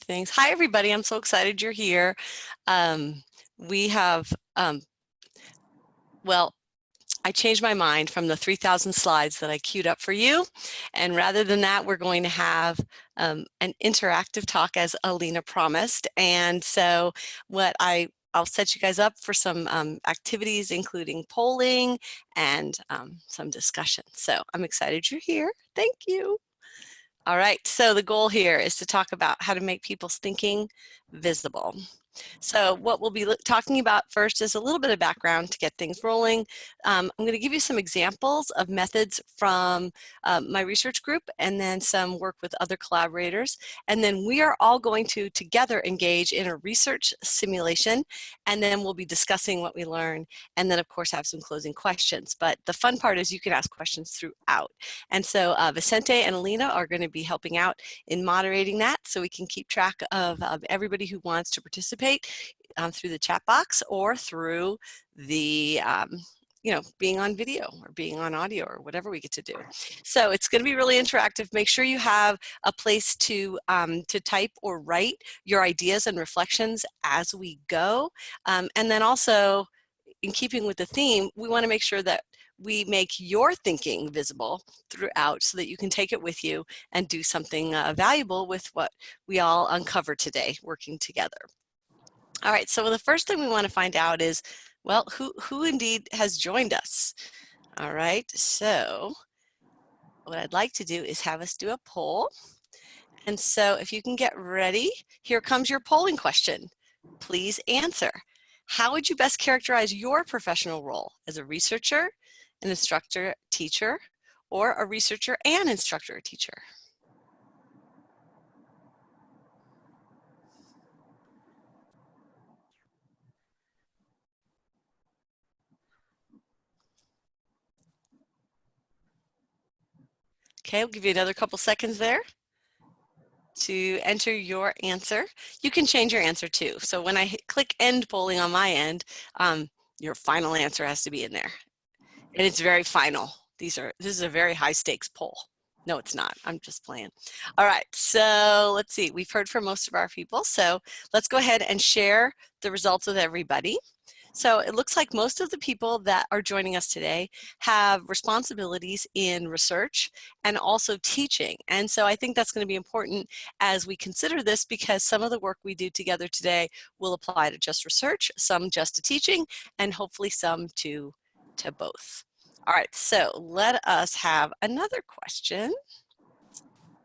things. Hi, everybody. I'm so excited you're here. We have, well, I changed my mind from the 3,000 slides that I queued up for you. And rather than that, we're going to have an interactive talk as Alina promised. And so I'll set you guys up for some activities, including polling and some discussion. So I'm excited you're here. Thank you. All right, so the goal here is to talk about how to make people's thinking visible. So what we'll be talking about first is a little bit of background to get things rolling. I'm going to give you some examples of methods from my research group and then some work with other collaborators. And then we are all going to together engage in a research simulation, and then we'll be discussing what we learn, and then of course have some closing questions. But the fun part is you can ask questions throughout. And so Vicente and Alina are going to be helping out in moderating that so we can keep track of everybody who wants to participate through the chat box or through the being on video or being on audio or whatever we get to do. So it's going to be really interactive. Make sure you have a place to type or write your ideas and reflections as we go. And then also, in keeping with the theme, we want to make sure that we make your thinking visible throughout so that you can take it with you and do something valuable with what we all uncover today working together. All right, so the first thing we want to find out is, well, who indeed has joined us? All right, so what I'd like to do is have us do a poll. And so if you can get ready, here comes your polling question. Please answer. How would you best characterize your professional role as a researcher, an instructor, teacher, or a researcher and instructor, teacher? Okay, I'll give you another couple seconds there to enter your answer. You can change your answer too. So when I click end polling on my end, your final answer has to be in there. And it's very final. This is a very high stakes poll. No, it's not. I'm just playing. All right, so let's see. We've heard from most of our people. So let's go ahead and share the results with everybody. So it looks like most of the people that are joining us today have responsibilities in research and also teaching. And so I think that's going to be important as we consider this, because some of the work we do together today will apply to just research, some just to teaching, and hopefully some to both. All right, so let us have another question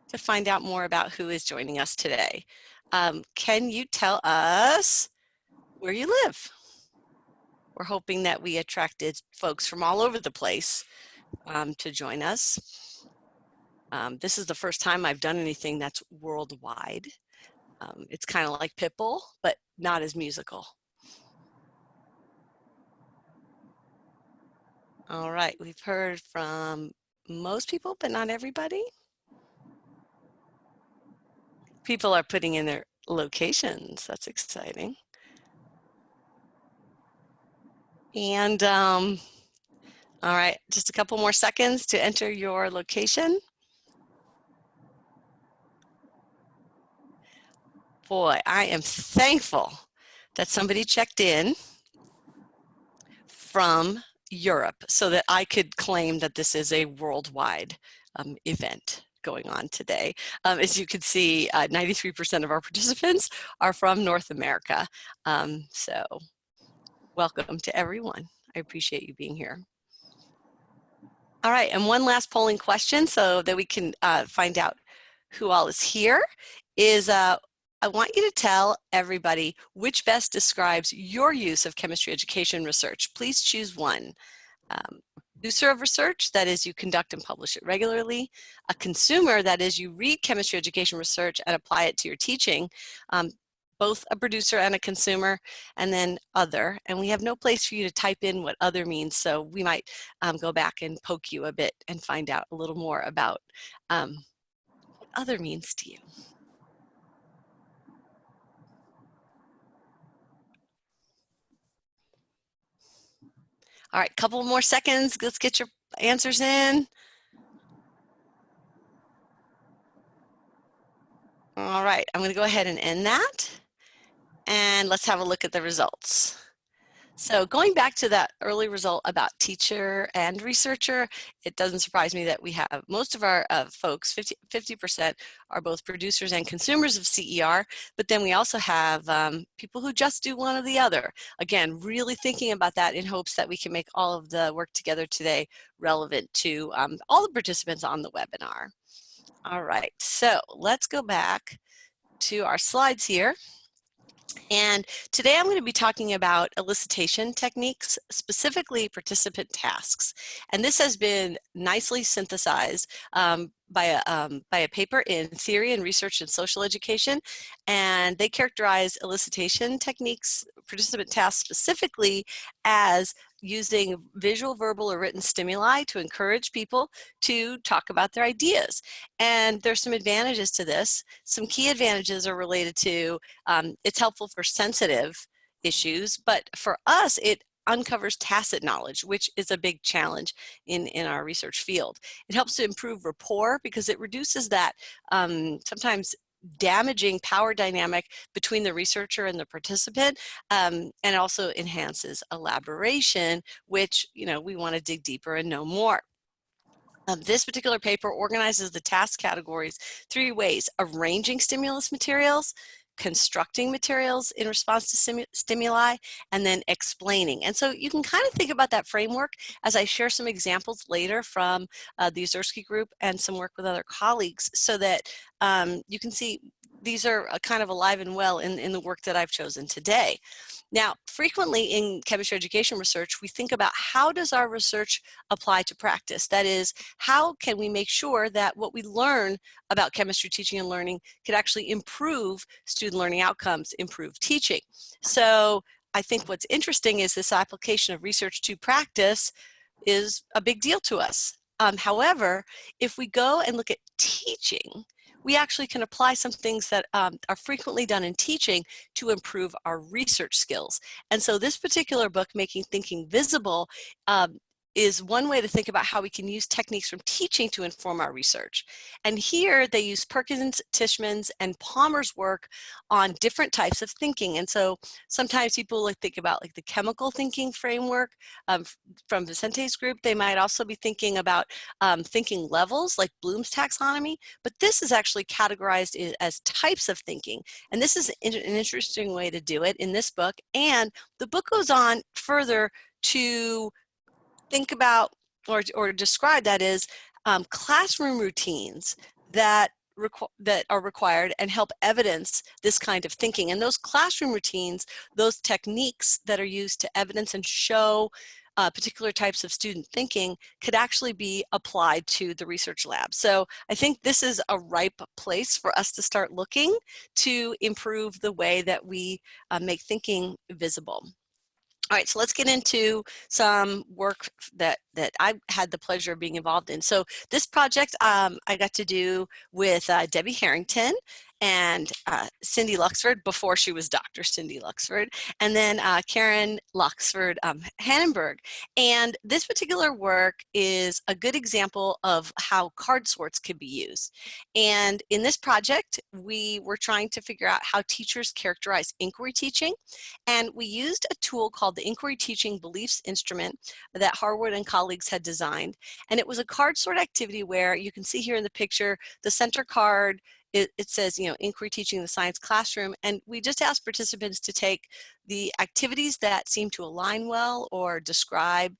to find out more about who is joining us today. Can you tell us where you live? We're hoping that we attracted folks from all over the place to join us. This is the first time I've done anything that's worldwide. It's kind of like Pitbull, but not as musical. All right, we've heard from most people, but not everybody. People are putting in their locations. That's exciting. And all right, just a couple more seconds to enter your location. Boy, I am thankful that somebody checked in from Europe so that I could claim that this is a worldwide event going on today. As you can see, 93% of our participants are from North America. So welcome to everyone. I appreciate you being here. All right, and one last polling question so that we can find out who all is here is I want you to tell everybody which best describes your use of chemistry education research. Please choose one. Producer of research, that is you conduct and publish it regularly. A consumer, that is you read chemistry education research and apply it to your teaching. Both a producer and a consumer, and then other. And we have no place for you to type in what other means, so we might go back and poke you a bit and find out a little more about what other means to you. All right, couple more seconds. Let's get your answers in. All right, I'm going to go ahead and end that. And let's have a look at the results. So going back to that early result about teacher and researcher, it doesn't surprise me that we have most of our folks, 50% are both producers and consumers of CER, but then we also have people who just do one or the other. Again, really thinking about that in hopes that we can make all of the work together today relevant to all the participants on the webinar. All right, so let's go back to our slides here. And today I'm going to be talking about elicitation techniques, specifically participant tasks. And this has been nicely synthesized by a paper in Theory and Research in Social Education. And they characterize elicitation techniques, participant tasks specifically, as using visual, verbal, or written stimuli to encourage people to talk about their ideas. And there's some advantages to this. Some key advantages are related to it's helpful for sensitive issues, but for us, it uncovers tacit knowledge, which is a big challenge in our research field. It helps to improve rapport because it reduces that sometimes damaging power dynamic between the researcher and the participant, and also enhances elaboration, which, you know, we want to dig deeper and know more. This particular paper organizes the task categories 3 ways: arranging stimulus materials, constructing materials in response to stimuli, and then explaining. And so you can kind of think about that framework as I share some examples later from the Yezierski group and some work with other colleagues, so that you can see these are kind of alive and well in the work that I've chosen today. Now, frequently in chemistry education research, we think about how does our research apply to practice? That is, how can we make sure that what we learn about chemistry teaching and learning could actually improve student learning outcomes, improve teaching? So I think what's interesting is this application of research to practice is a big deal to us. However, if we go and look at teaching, we actually can apply some things that are frequently done in teaching to improve our research skills. And so this particular book, Making Thinking Visible, is one way to think about how we can use techniques from teaching to inform our research. And here they use Perkins, Tishman's, and Palmer's work on different types of thinking. And so sometimes people think about like the chemical thinking framework from Vicente's group. They might also be thinking about thinking levels like Bloom's taxonomy, but this is actually categorized as types of thinking. And this is an interesting way to do it in this book. And the book goes on further to think about or describe, that is, classroom routines that are required and help evidence this kind of thinking. And those classroom routines, those techniques that are used to evidence and show particular types of student thinking, could actually be applied to the research lab. So I think this is a ripe place for us to start looking to improve the way that we make thinking visible. All right, so let's get into some work that I had the pleasure of being involved in. So this project I got to do with Debbie Harrington and Cindy Luxford, before she was Dr. Cindy Luxford, and then Karen Luxford Hannenberg. And this particular work is a good example of how card sorts can be used. And in this project, we were trying to figure out how teachers characterize inquiry teaching. And we used a tool called the Inquiry Teaching Beliefs Instrument that Harwood and colleagues had designed. And it was a card sort activity where you can see here in the picture, the center card, it says, you know, Inquiry Teaching in the Science Classroom. And we just asked participants to take the activities that seem to align well or describe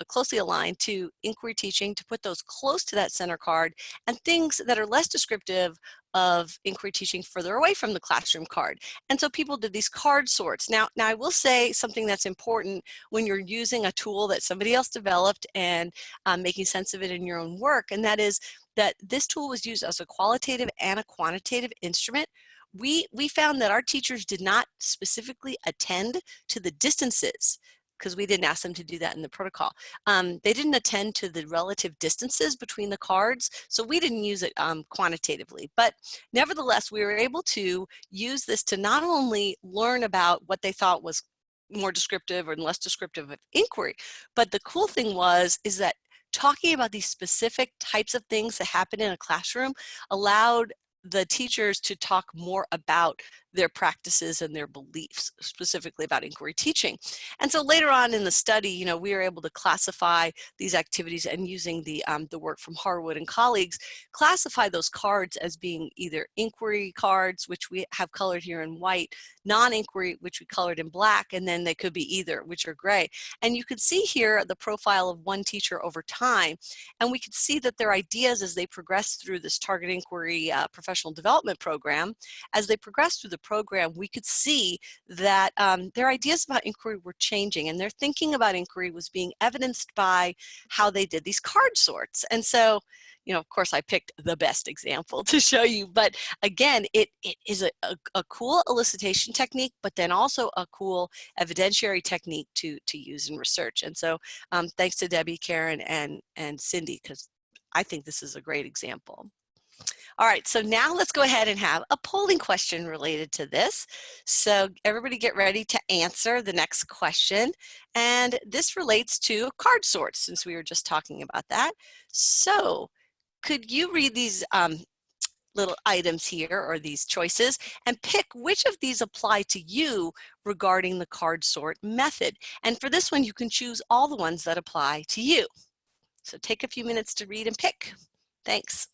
closely aligned to inquiry teaching, to put those close to that center card, and things that are less descriptive of inquiry teaching further away from the classroom card. And so people did these card sorts. Now I will say something that's important when you're using a tool that somebody else developed and making sense of it in your own work, and that is that this tool was used as a qualitative and a quantitative instrument. We found that our teachers did not specifically attend to the distances, because we didn't ask them to do that in the protocol. They didn't attend to the relative distances between the cards, so we didn't use it quantitatively. But nevertheless, we were able to use this to not only learn about what they thought was more descriptive or less descriptive of inquiry, but the cool thing is that talking about these specific types of things that happen in a classroom allowed the teachers to talk more about their practices and their beliefs, specifically about inquiry teaching. And so later on in the study, you know, we were able to classify these activities, and using the work from Harwood and colleagues, classify those cards as being either inquiry cards, which we have colored here in white, non-inquiry, which we colored in black, and then they could be either, which are gray. And you could see here the profile of one teacher over time, and we could see that their ideas as they progressed through this target inquiry professional development program, as they progressed through the program, we could see that their ideas about inquiry were changing, and their thinking about inquiry was being evidenced by how they did these card sorts. And so, you know, of course, I picked the best example to show you, but again, it is a cool elicitation technique, but then also a cool evidentiary technique to use in research. And so thanks to Debbie, Karen, and Cindy, because I think this is a great example. All right, so now let's go ahead and have a polling question related to this. So everybody get ready to answer the next question. And this relates to card sorts, since we were just talking about that. So could you read these little items here, or these choices, and pick which of these apply to you regarding the card sort method? And for this one, you can choose all the ones that apply to you. So take a few minutes to read and pick. Thanks.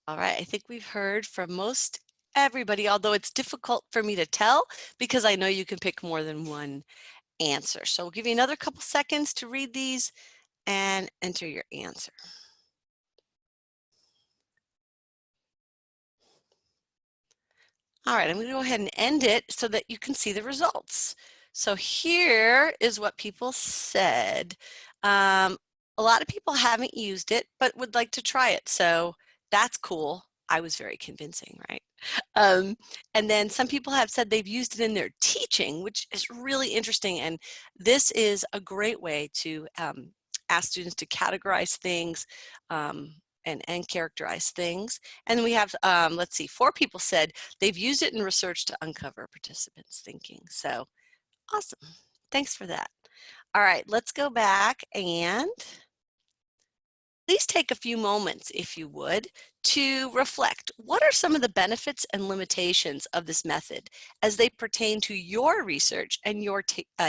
All right, I think we've heard from most everybody, although it's difficult for me to tell because I know you can pick more than one answer. So we'll give you another couple seconds to read these and enter your answer. All right, I'm going to go ahead and end it so that you can see the results. So here is what people said. A lot of people haven't used it, but would like to try it. So that's cool. I was very convincing, right? And then some people have said they've used it in their teaching, which is really interesting. And this is a great way to ask students to categorize things and characterize things. And we have, let's see, 4 people said they've used it in research to uncover participants' thinking. So awesome. Thanks for that. All right, let's go back and please take a few moments, if you would, to reflect. What are some of the benefits and limitations of this method as they pertain to your research and your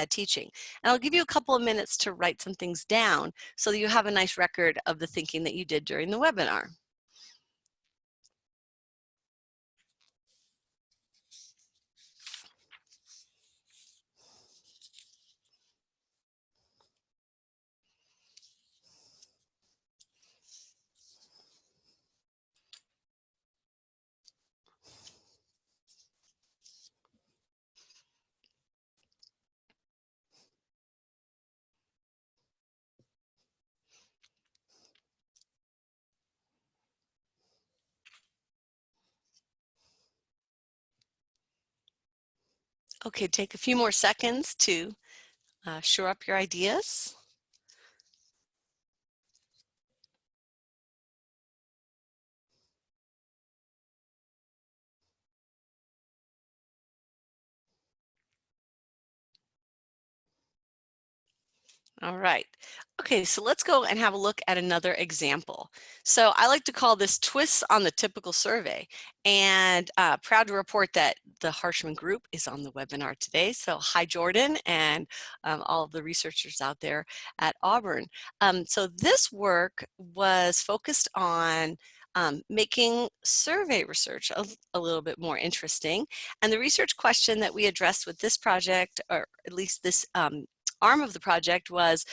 teaching? And I'll give you a couple of minutes to write some things down so that you have a nice record of the thinking that you did during the webinar. Okay, take a few more seconds to shore up your ideas. All right. Okay, so let's go and have a look at another example. So I like to call this twists on the typical survey, and proud to report that the Harshman group is on the webinar today. So hi, Jordan, and all of the researchers out there at Auburn. So this work was focused on making survey research a little bit more interesting. And the research question that we addressed with this project, or at least this arm of the project, was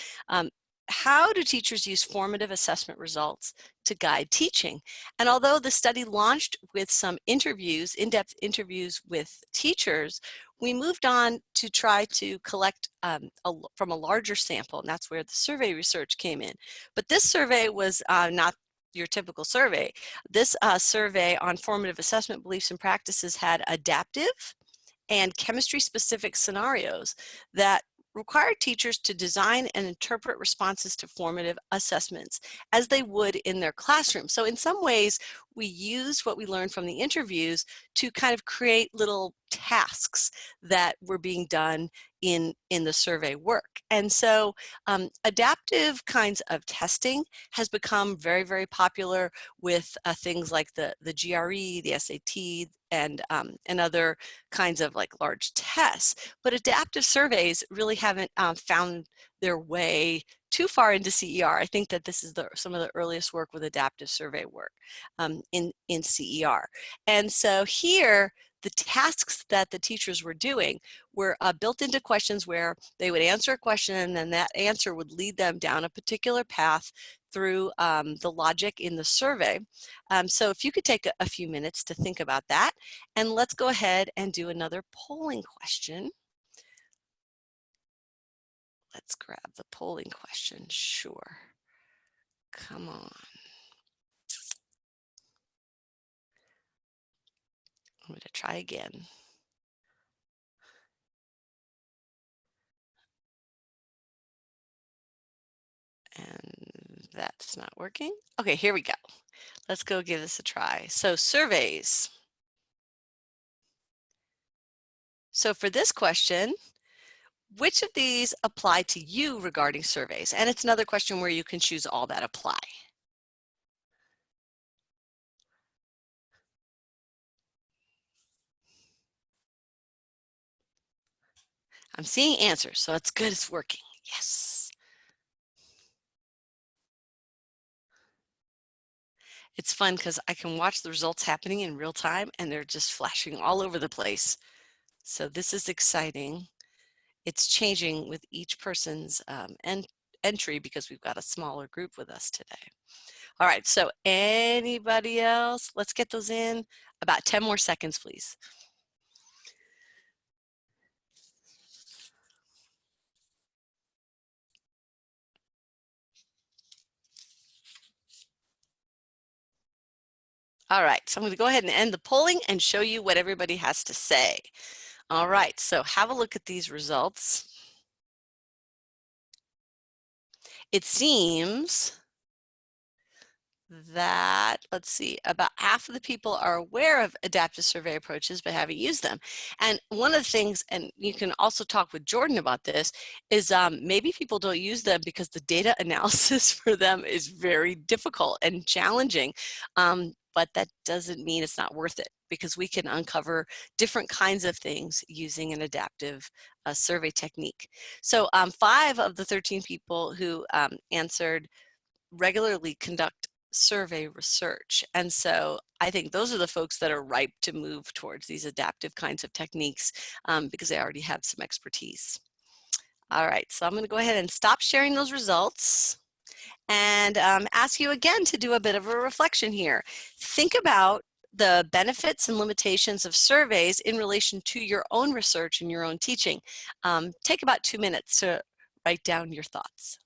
how do teachers use formative assessment results to guide teaching? And although the study launched with some interviews, in-depth interviews with teachers, we moved on to try to collect from a larger sample, and that's where the survey research came in. But this survey was not your typical survey. This survey on formative assessment beliefs and practices had adaptive and chemistry-specific scenarios that required teachers to design and interpret responses to formative assessments as they would in their classroom. So in some ways, we used what we learned from the interviews to kind of create little tasks that were being done in the survey work. And so adaptive kinds of testing has become very, very popular with things like the GRE, the SAT, and other kinds of like large tests. But adaptive surveys really haven't found their way too far into CER. I think that this is some of the earliest work with adaptive survey work in CER. And so here, the tasks that the teachers were doing were built into questions where they would answer a question and then that answer would lead them down a particular path through the logic in the survey. So if you could take a few minutes to think about that, and let's go ahead and do another polling question. Let's grab the polling question, sure. Come on. I'm going to try again. And that's not working. Okay, here we go. Let's go give this a try. So surveys. So for this question, which of these apply to you regarding surveys? And it's another question where you can choose all that apply. I'm seeing answers, so it's good, it's working. Yes. It's fun because I can watch the results happening in real time and they're just flashing all over the place. So this is exciting. It's changing with each person's entry because we've got a smaller group with us today. All right, so anybody else? Let's get those in. About 10 more seconds, please. All right, so I'm going to go ahead and end the polling and show you what everybody has to say. All right, so have a look at these results. It seems that, let's see, about half of the people are aware of adaptive survey approaches but haven't used them. And one of the things, and you can also talk with Jordan about this, is maybe people don't use them because the data analysis for them is very difficult and challenging. But that doesn't mean it's not worth it, because we can uncover different kinds of things using an adaptive survey technique. So 5 of the 13 people who answered regularly conduct survey research. And so I think those are the folks that are ripe to move towards these adaptive kinds of techniques because they already have some expertise. All right, so I'm going to go ahead and stop sharing those results and ask you again to do a bit of a reflection here. Think about the benefits and limitations of surveys in relation to your own research and your own teaching. Take about 2 minutes to write down your thoughts.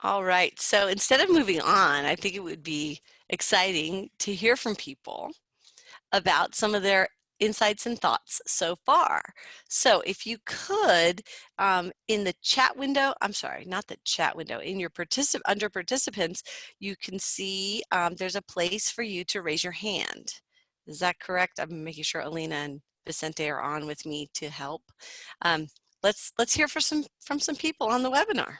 All right, so instead of moving on, I think it would be exciting to hear from people about some of their insights and thoughts so far. So if you could, in the chat window, I'm sorry, not the chat window, in your under participants, you can see there's a place for you to raise your hand. Is that correct? I'm making sure Alina and Vicente are on with me to help. Let's hear from some people on the webinar.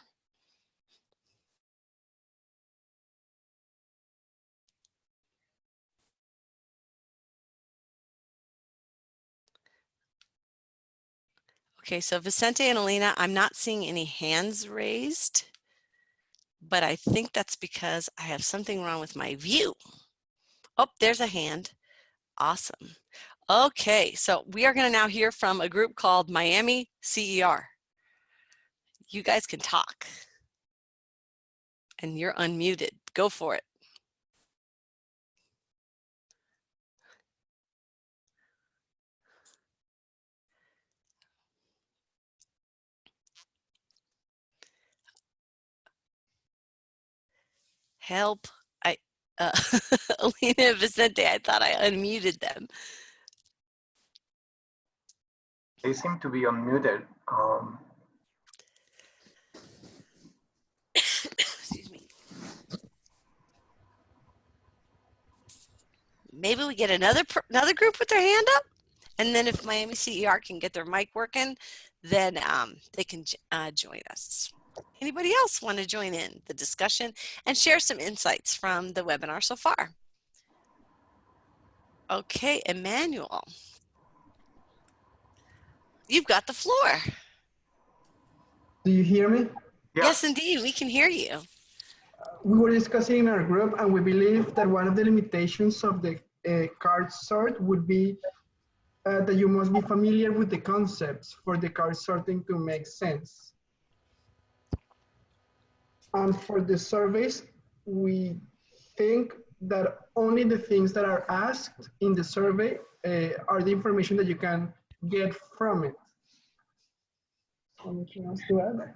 Okay, so Vicente and Alina, I'm not seeing any hands raised, but I think that's because I have something wrong with my view. Oh, there's a hand. Awesome. Okay, so we are going to now hear from a group called Miami CER. You guys can talk. And you're unmuted. Go for it. Help. Alina and Vicente, I thought I unmuted them. They seem to be unmuted. Excuse me. Maybe we get another group with their hand up, and then if Miami CER can get their mic working, then they can join us. Anybody else want to join in the discussion and share some insights from the webinar so far? Okay, Emmanuel, you've got the floor. Do you hear me? Yes, indeed, we can hear you. We were discussing in our group, and we believe that one of the limitations of the card sort would be that you must be familiar with the concepts for the card sorting to make sense. And for the surveys, we think that only the things that are asked in the survey are the information that you can get from it. Anything else to add?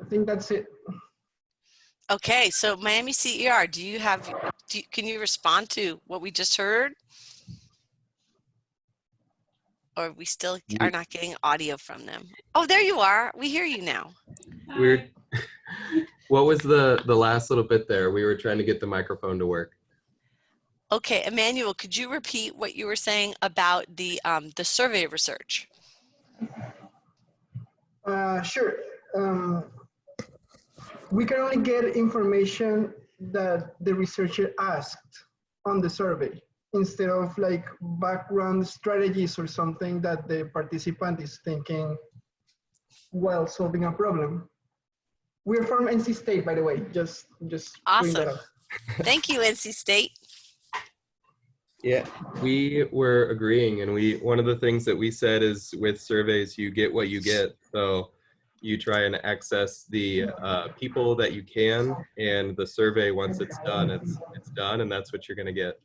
I think that's it. Okay, so Miami CER, can you respond to what we just heard? Or we still are not getting audio from them? Oh, there you are. We hear you now. What was the last little bit there? We were trying to get the microphone to work. Okay, Emmanuel, could you repeat what you were saying about the survey research? Sure. We can only get information that the researcher asked on the survey instead of like background strategies or something that the participant is thinking while solving a problem. We're from NC State, by the way, just awesome. Bring that up. Thank you, NC State. Yeah, we were agreeing, and one of the things that we said is with surveys, you get what you get. So you try and access the people that you can, and the survey, once it's done, it's done, and that's what you're going to get.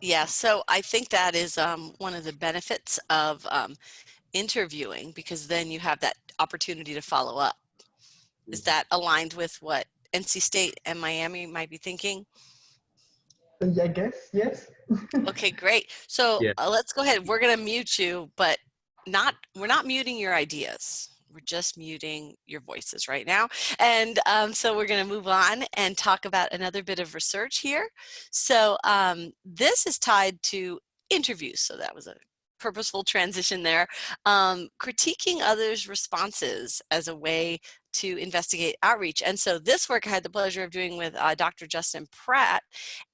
Yeah, so I think that is one of the benefits of interviewing, because then you have that opportunity to follow up. Is that aligned with what NC State and Miami might be thinking? I guess, yes. Okay, great. So yeah. Let's go ahead. We're going to mute you, but we're not muting your ideas. We're just muting your voices right now. And so we're going to move on and talk about another bit of research here. So this is tied to interviews. So that was a purposeful transition there. Critiquing others' responses as a way to investigate outreach. And so this work I had the pleasure of doing with Dr. Justin Pratt.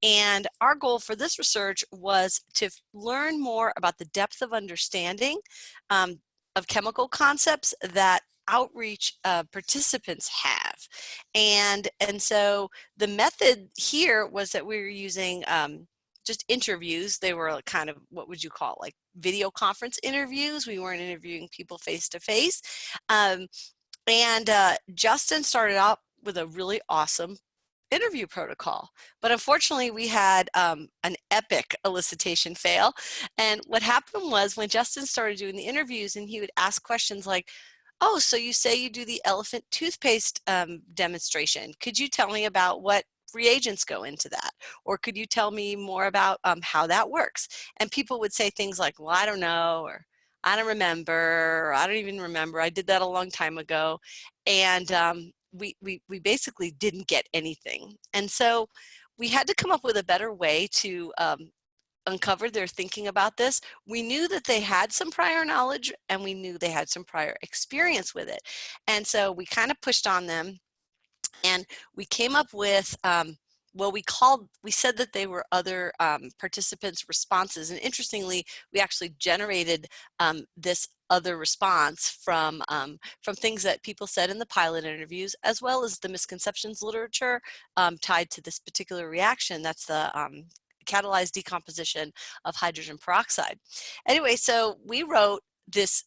And our goal for this research was to learn more about the depth of understanding of chemical concepts that outreach participants have. And so the method here was that we were using just interviews. They were kind of, what would you call, like video conference interviews. We weren't interviewing people face to face. And Justin started out with a really awesome interview protocol, but unfortunately we had an epic elicitation fail. And what happened was, when Justin started doing the interviews and he would ask questions like, Oh, so you say you do the elephant toothpaste demonstration. Could you tell me about what reagents go into that? Or could you tell me more about how that works? And people would say things like, well, I don't know, or I don't remember, or I don't even remember. I did that a long time ago. And we basically didn't get anything. And so we had to come up with a better way to uncover their thinking about this. We knew that they had some prior knowledge and we knew they had some prior experience with it. And so we kind of pushed on them and we came up with, well, we said that they were other participants' responses. And interestingly, we actually generated this other response from things that people said in the pilot interviews, as well as the misconceptions literature tied to this particular reaction. That's the catalyzed decomposition of hydrogen peroxide. Anyway, so we wrote this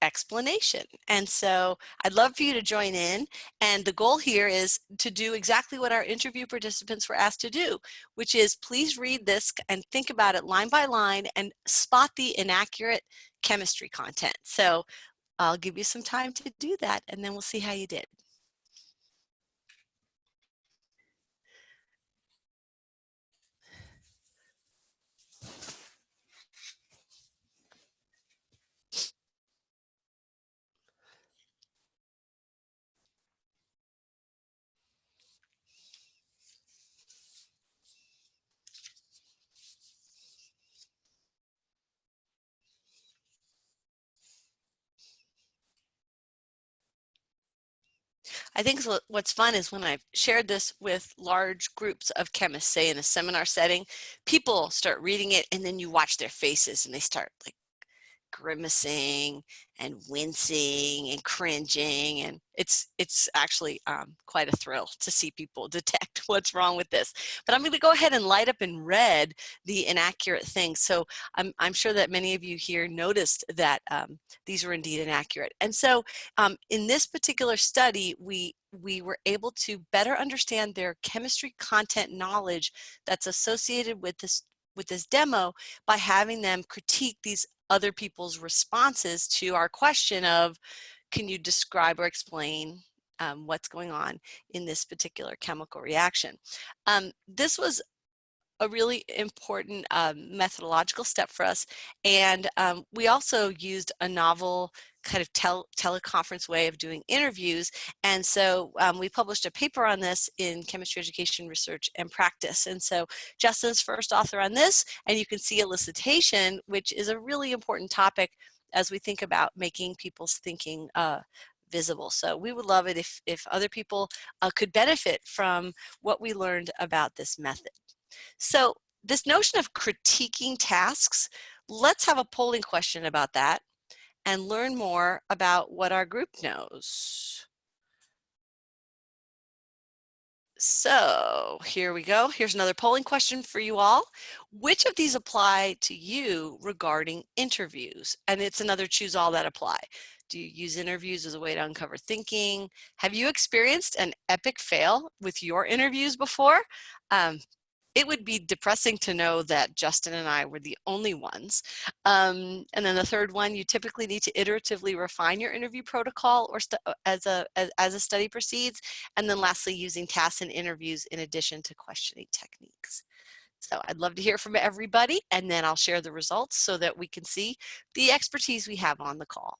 explanation. And so I'd love for you to join in. And the goal here is to do exactly what our interview participants were asked to do, which is please read this and think about it line by line and spot the inaccurate chemistry content. So I'll give you some time to do that and then we'll see how you did. I think what's fun is when I've shared this with large groups of chemists, say in a seminar setting, people start reading it and then you watch their faces and they start like grimacing and wincing and cringing, and it's actually quite a thrill to see people detect what's wrong with this. But I'm going to go ahead and light up in red the inaccurate things. So I'm sure that many of you here noticed that these were indeed inaccurate. And so in this particular study, we were able to better understand their chemistry content knowledge that's associated with this demo by having them critique these other people's responses to our question of, can you describe or explain what's going on in this particular chemical reaction? This was a really important methodological step for us. And we also used a novel kind of teleconference way of doing interviews. And so we published a paper on this in Chemistry Education Research and Practice. And so Justin's first author on this, and you can see elicitation, which is a really important topic as we think about making people's thinking visible. So we would love it if other people could benefit from what we learned about this method. So this notion of critiquing tasks, let's have a polling question about that and learn more about what our group knows. So here we go. Here's another polling question for you all. Which of these apply to you regarding interviews? And it's another choose all that apply. Do you use interviews as a way to uncover thinking? Have you experienced an epic fail with your interviews before? It would be depressing to know that Justin and I were the only ones. And then the third one, you typically need to iteratively refine your interview protocol or as a study proceeds. And then lastly, using tasks and interviews in addition to questioning techniques. So I'd love to hear from everybody, and then I'll share the results so that we can see the expertise we have on the call.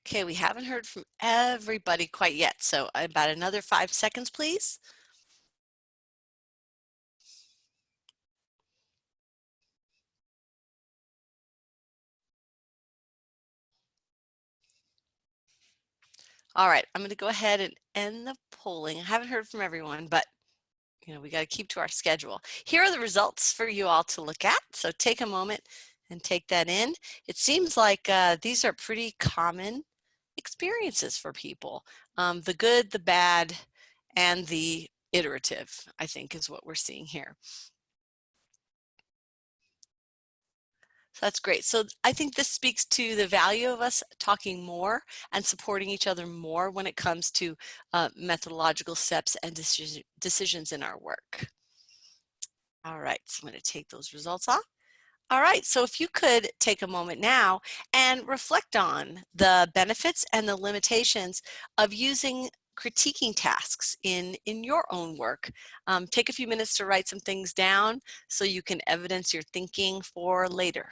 Okay, we haven't heard from everybody quite yet, so about another 5 seconds, please. All right, I'm going to go ahead and end the polling. I haven't heard from everyone, but we got to keep to our schedule. Here are the results for you all to look at. So take a moment and take that in. It seems like these are pretty common experiences for people. The good, the bad, and the iterative, I think, is what we're seeing here. So that's great. So I think this speaks to the value of us talking more and supporting each other more when it comes to methodological steps and decisions in our work. All right, so I'm going to take those results off. All right, so if you could take a moment now and reflect on the benefits and the limitations of using critiquing tasks in your own work. Take a few minutes to write some things down so you can evidence your thinking for later.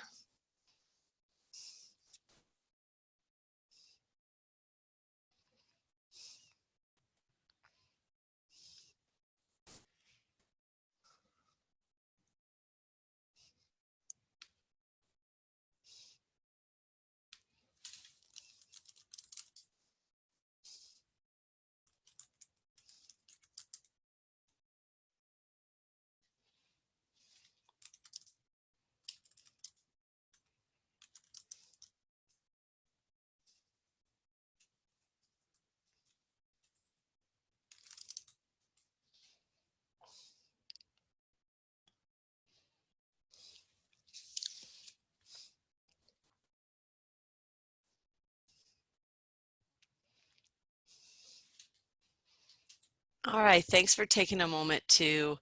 All right, thanks for taking a moment to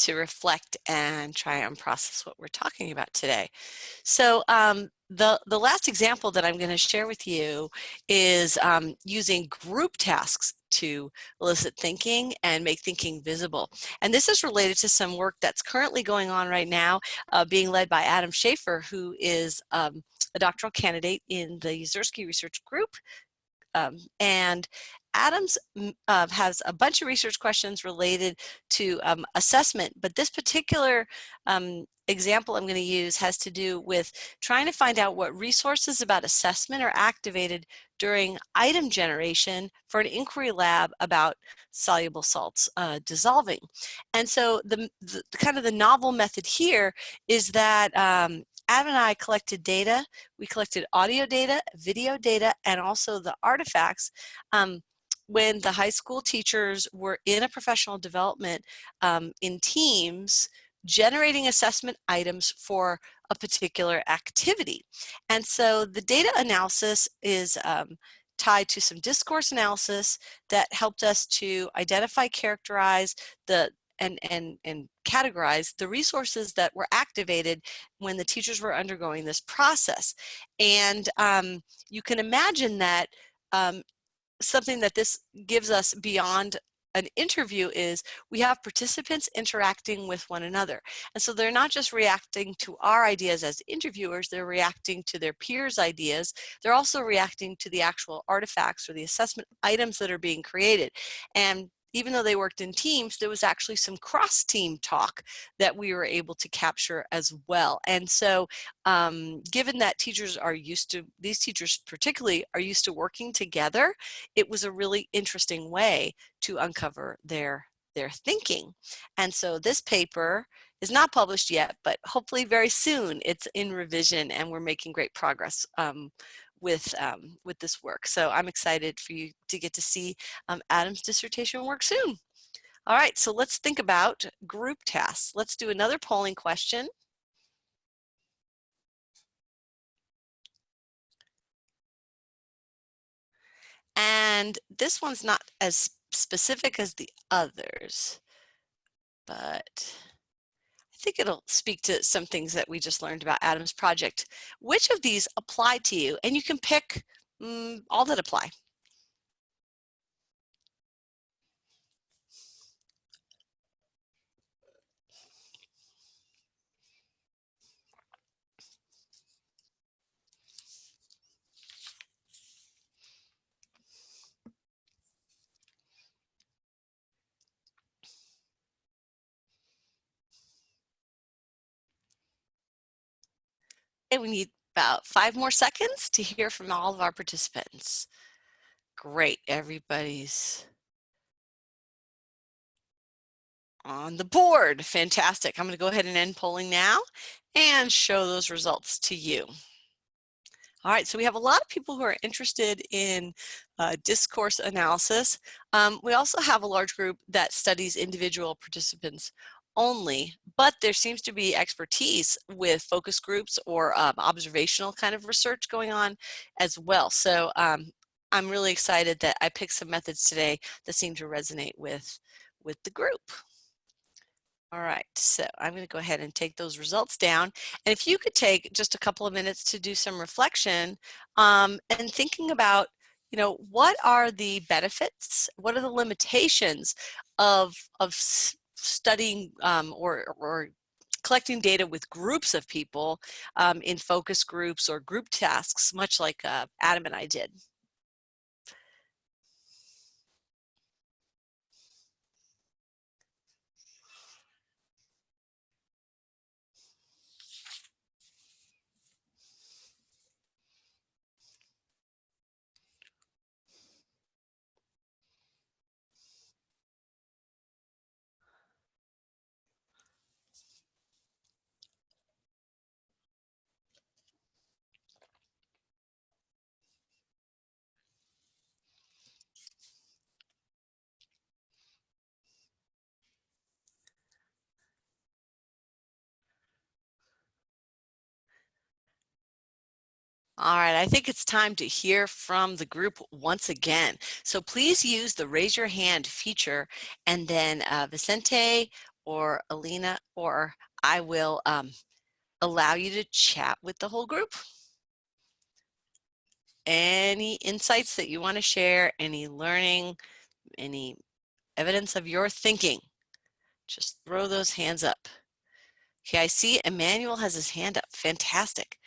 reflect and try and process what we're talking about today. So the last example that I'm going to share with you is using group tasks to elicit thinking and make thinking visible. And this is related to some work that's currently going on right now, being led by Adam Schaefer, who is a doctoral candidate in the Yezierski Research Group. And Adams has a bunch of research questions related to assessment, but this particular example I'm going to use has to do with trying to find out what resources about assessment are activated during item generation for an inquiry lab about soluble salts dissolving. And so the kind of the novel method here is that Adam and I collected data. We collected audio data, video data, and also the artifacts when the high school teachers were in a professional development in teams generating assessment items for a particular activity. And so the data analysis is tied to some discourse analysis that helped us to identify, characterize and categorize the resources that were activated when the teachers were undergoing this process. And you can imagine that something that this gives us beyond an interview is we have participants interacting with one another. And so they're not just reacting to our ideas as interviewers, they're reacting to their peers' ideas. They're also reacting to the actual artifacts or the assessment items that are being created. And even though they worked in teams, there was actually some cross-team talk that we were able to capture as well. And so given that teachers are used to, these teachers particularly are used to working together, it was a really interesting way to uncover their thinking. And so this paper is not published yet, but hopefully very soon it's in revision and we're making great progress with this work. So I'm excited for you to get to see Adam's dissertation work soon. All right, so let's think about group tasks. Let's do another polling question. And this one's not as specific as the others, but I think it'll speak to some things that we just learned about Adam's project. Which of these apply to you? And you can pick all that apply. Okay, we need about 5 more seconds to hear from all of our participants. Great, everybody's on the board. Fantastic. I'm going to go ahead and end polling now and show those results to you. All right, so we have a lot of people who are interested in discourse analysis. We also have a large group that studies individual participants' only, but there seems to be expertise with focus groups or observational kind of research going on as well. So I'm really excited that I picked some methods today that seem to resonate with the group. All right, so I'm going to go ahead and take those results down. And if you could take just a couple of minutes to do some reflection and thinking about, you know, what are the benefits, what are the limitations of studying or collecting data with groups of people in focus groups or group tasks, much like Adam and I did. All right, I think it's time to hear from the group once again. So please use the raise your hand feature, and then Vicente or Alina or I will allow you to chat with the whole group. Any insights that you want to share, any learning, any evidence of your thinking, just throw those hands up. Okay, I see Emmanuel has his hand up. Fantastic.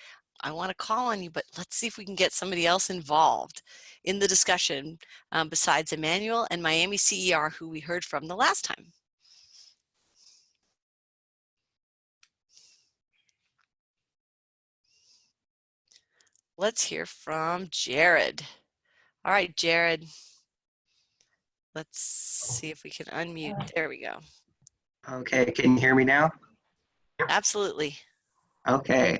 I want to call on you, but let's see if we can get somebody else involved in the discussion besides Emmanuel and Miami CER, who we heard from the last time. Let's hear from Jared. All right, Jared. Let's see if we can unmute. There we go. Okay, can you hear me now? Absolutely. Okay.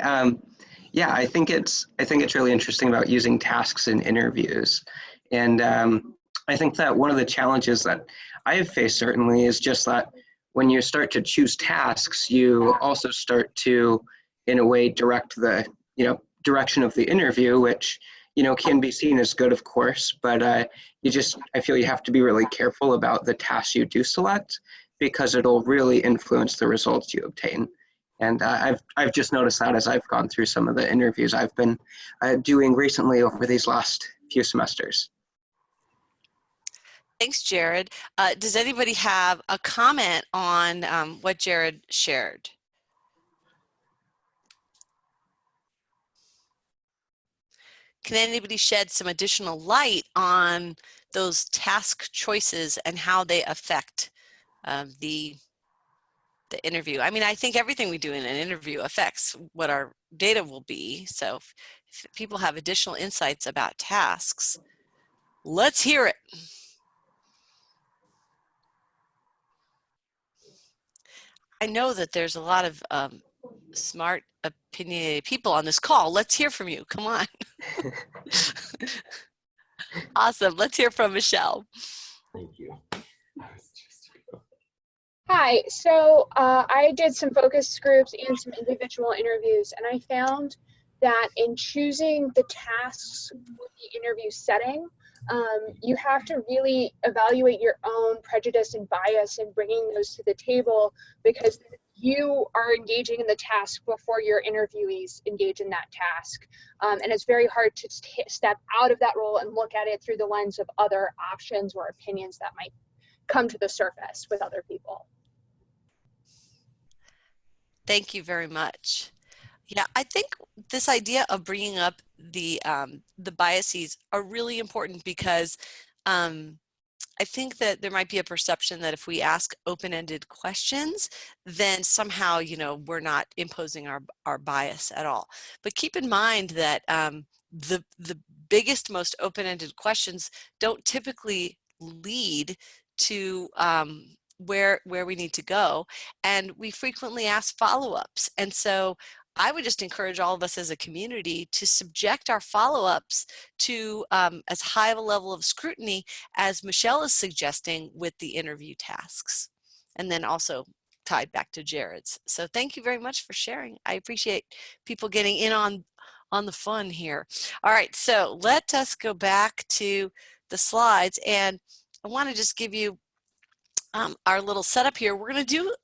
Yeah, I think it's really interesting about using tasks in interviews, and I think that one of the challenges that I have faced certainly is just that when you start to choose tasks, you also start to, in a way, direct the direction of the interview, which can be seen as good, of course, but I feel you have to be really careful about the tasks you do select, because it'll really influence the results you obtain. And I've just noticed that as I've gone through some of the interviews I've been doing recently over these last few semesters. Thanks, Jared. Does anybody have a comment on what Jared shared? Can anybody shed some additional light on those task choices and how they affect the interview? I mean, I think everything we do in an interview affects what our data will be. So if people have additional insights about tasks, let's hear it. I know that there's a lot of smart, opinionated people on this call. Let's hear from you. Come on. Awesome. Let's hear from Michelle. Thank you. Hi, so I did some focus groups and some individual interviews, and I found that in choosing the tasks with the interview setting, you have to really evaluate your own prejudice and bias and bringing those to the table, because you are engaging in the task before your interviewees engage in that task. And it's very hard to step out of that role and look at it through the lens of other options or opinions that might come to the surface with other people. Thank you very much. Yeah, I think this idea of bringing up the biases are really important, because I think that there might be a perception that if we ask open-ended questions, then somehow, we're not imposing our bias at all. But keep in mind that the biggest, most open-ended questions don't typically lead to where we need to go, and we frequently ask follow-ups. And so I would just encourage all of us as a community to subject our follow-ups to as high of a level of scrutiny as Michelle is suggesting with the interview tasks. And then also tied back to Jared's. So thank you very much for sharing. I appreciate people getting in on the fun here. All right, so let us go back to the slides, and I want to just give you our little setup here. We're going to do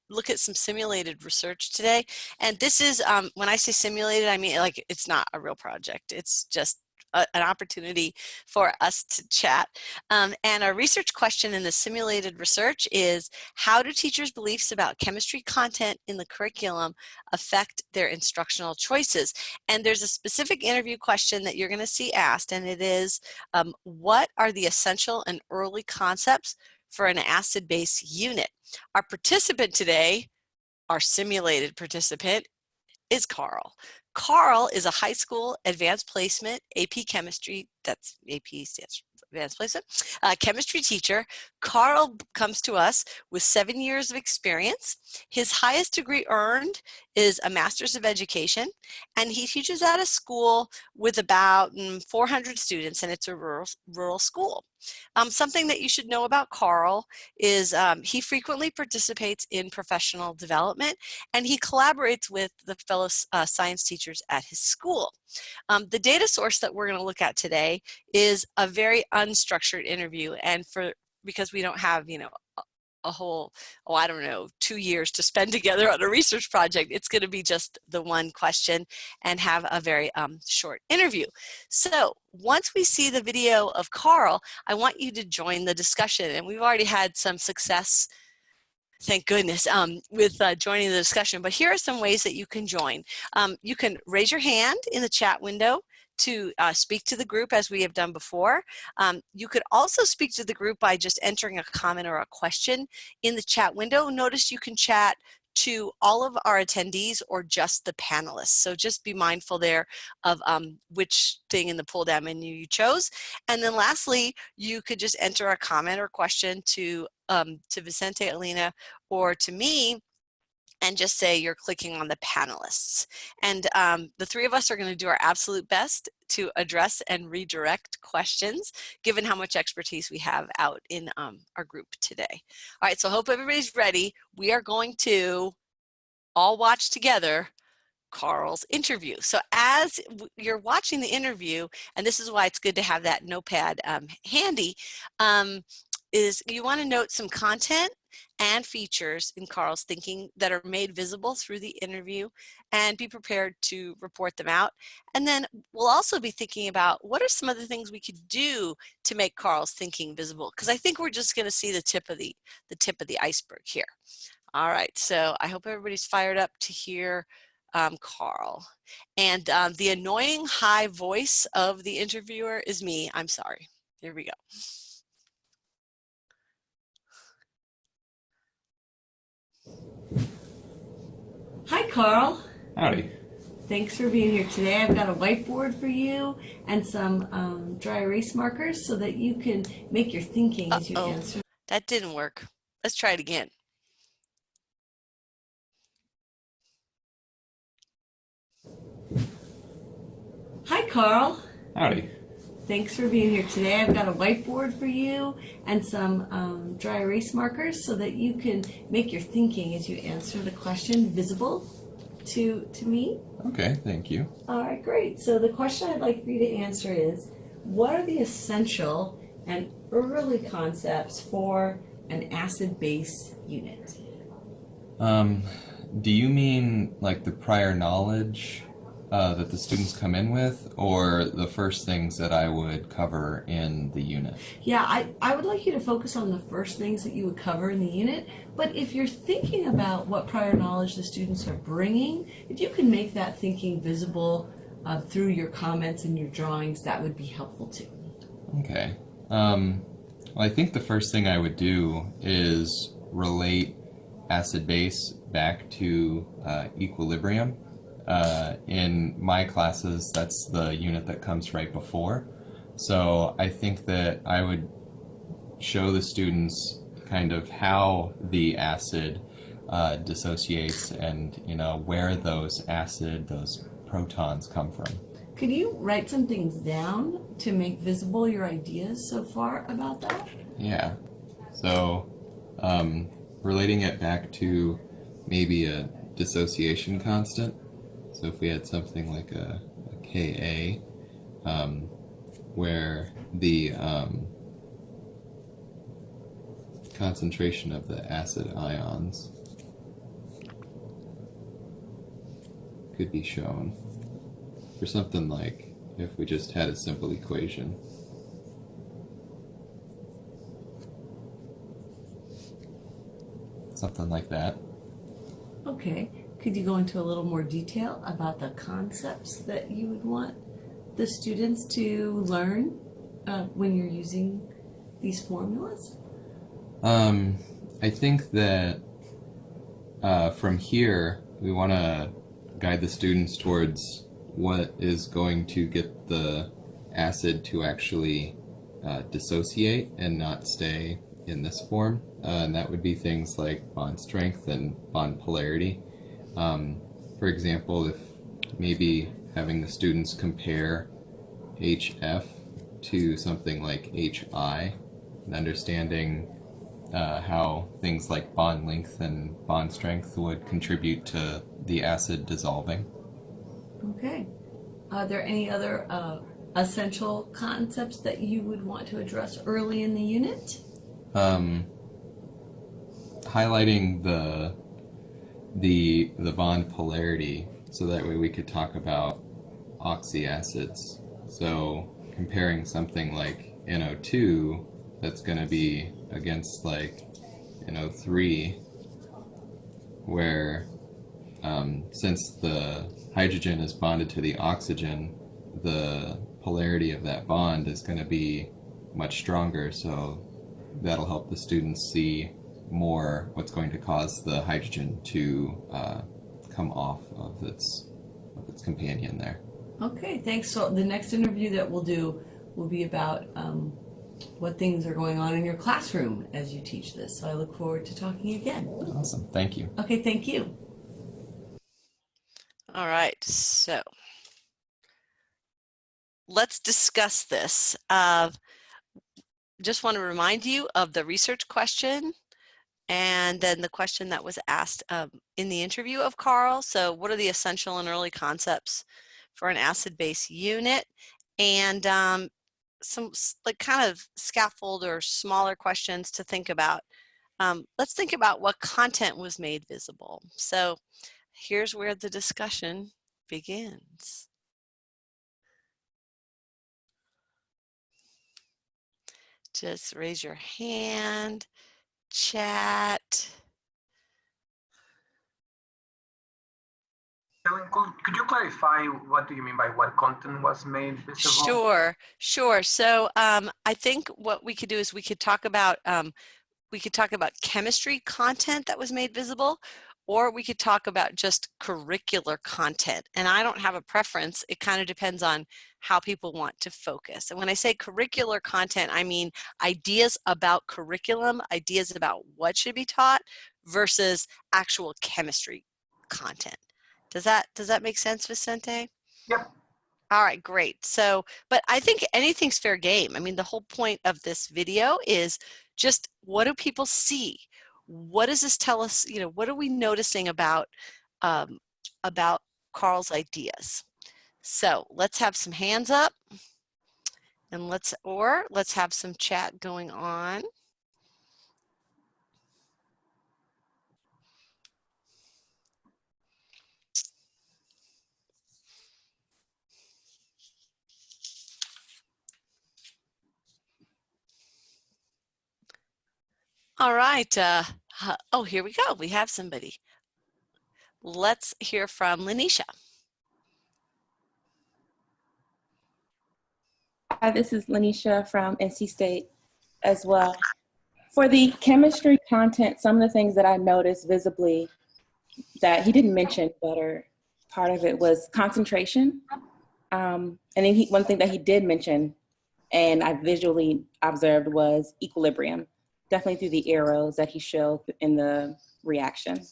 look at some simulated research today. And this is, when I say simulated, I mean like it's not a real project. It's just an opportunity for us to chat. And our research question in the simulated research is, how do teachers' beliefs about chemistry content in the curriculum affect their instructional choices? And there's a specific interview question that you're going to see asked, and it is, what are the essential and early concepts for an acid-base unit? Our participant today, our simulated participant, is Karl. Karl is a high school advanced placement AP chemistry, that's AP stands for advanced placement, chemistry teacher. Karl comes to us with 7 years of experience. His highest degree earned is a Master's of Education, and he teaches at a school with about 400 students, and it's a rural school. Something that you should know about Karl is he frequently participates in professional development, and he collaborates with the fellow science teachers at his school. The data source that we're going to look at today is a very unstructured interview, and because we don't have, you know, a whole, I don't know, 2 years to spend together on a research project, it's going to be just the one question and have a very short interview. So once we see the video of Karl, I want you to join the discussion, and we've already had some success, thank goodness, with joining the discussion. But here are some ways that you can join. You can raise your hand in the chat window to speak to the group, as we have done before. You could also speak to the group by just entering a comment or a question in the chat window. Notice you can chat to all of our attendees or just the panelists. So just be mindful there of which thing in the pull down menu you chose. And then lastly, you could just enter a comment or question to Vicente, Alina, or to me, and just say you're clicking on the panelists. And the three of us are going to do our absolute best to address and redirect questions, given how much expertise we have out in our group today. All right, so I hope everybody's ready. We are going to all watch together Karl's interview. So as you're watching the interview, and this is why it's good to have that notepad handy, is you want to note some content and features in Karl's thinking that are made visible through the interview, and be prepared to report them out. And then we'll also be thinking about what are some of the things we could do to make Karl's thinking visible, because I think we're just going to see the tip of the iceberg here. All right, so I hope everybody's fired up to hear Karl. And the annoying high voice of the interviewer is me. I'm sorry. Here we go. Hi, Karl. Howdy. Thanks for being here today. I've got a whiteboard for you and some dry erase markers so that you can make your thinking as you answer. That didn't work. Let's try it again. Hi, Karl. Howdy. Thanks for being here today. I've got a whiteboard for you and some dry erase markers so that you can make your thinking as you answer the question visible to me. Okay, thank you. All right, great. So the question I'd like for you to answer is, what are the essential and early concepts for an acid-base unit? Do you mean like the prior knowledge that the students come in with, or the first things that I would cover in the unit? Yeah, I would like you to focus on the first things that you would cover in the unit, but if you're thinking about what prior knowledge the students are bringing, if you can make that thinking visible through your comments and your drawings, that would be helpful too. Okay. Well, I think the first thing I would do is relate acid-base back to equilibrium. In my classes, that's the unit that comes right before. So I think that I would show the students kind of how the acid dissociates and, you know, where those protons come from. Could you write some things down to make visible your ideas so far about that? Yeah. So relating it back to maybe a dissociation constant. So if we had something like a Ka, where the concentration of the acid ions could be shown for something like if we just had a simple equation. Something like that. Okay. Could you go into a little more detail about the concepts that you would want the students to learn when you're using these formulas? I think that from here, we want to guide the students towards what is going to get the acid to actually dissociate and not stay in this form. And that would be things like bond strength and bond polarity. For example, if maybe having the students compare HF to something like HI and understanding how things like bond length and bond strength would contribute to the acid dissolving. Okay. Are there any other essential concepts that you would want to address early in the unit? Highlighting the bond polarity, so that way we could talk about oxyacids. So comparing something like NO2 that's going to be against like NO3, where since the hydrogen is bonded to the oxygen, the polarity of that bond is going to be much stronger, so that'll help the students see more what's going to cause the hydrogen to come off of its companion there. Okay, thanks. So the next interview that we'll do will be about what things are going on in your classroom as you teach this. So I look forward to talking again. Awesome, thank you. Okay, thank you. All right, so let's discuss this. Just want to remind you of the research question and then the question that was asked in the interview of Karl. So what are the essential and early concepts for an acid-base unit? And some like kind of scaffold or smaller questions to think about. Let's think about what content was made visible. So here's where the discussion begins. Just raise your hand, chat. Ellen, could you clarify what do you mean by what content was made visible? Sure. So I think what we could do is we could talk about chemistry content that was made visible, or we could talk about just curricular content. And I don't have a preference. It kind of depends on how people want to focus. And when I say curricular content, I mean ideas about curriculum, ideas about what should be taught versus actual chemistry content. Does that make sense, Vicente? Yep. All right, great. So, but I think anything's fair game. I mean, the whole point of this video is just what do people see? What does this tell us? What are we noticing about Karl's ideas? So let's have some hands up, and let's have some chat going on. All right. Oh, here we go. We have somebody. Let's hear from Lanisha. Hi, this is Lanisha from NC State as well. For the chemistry content, some of the things that I noticed visibly that he didn't mention, but are part of it, was concentration. And then one thing that he did mention, and I visually observed, was equilibrium, definitely through the arrows that he showed in the reaction.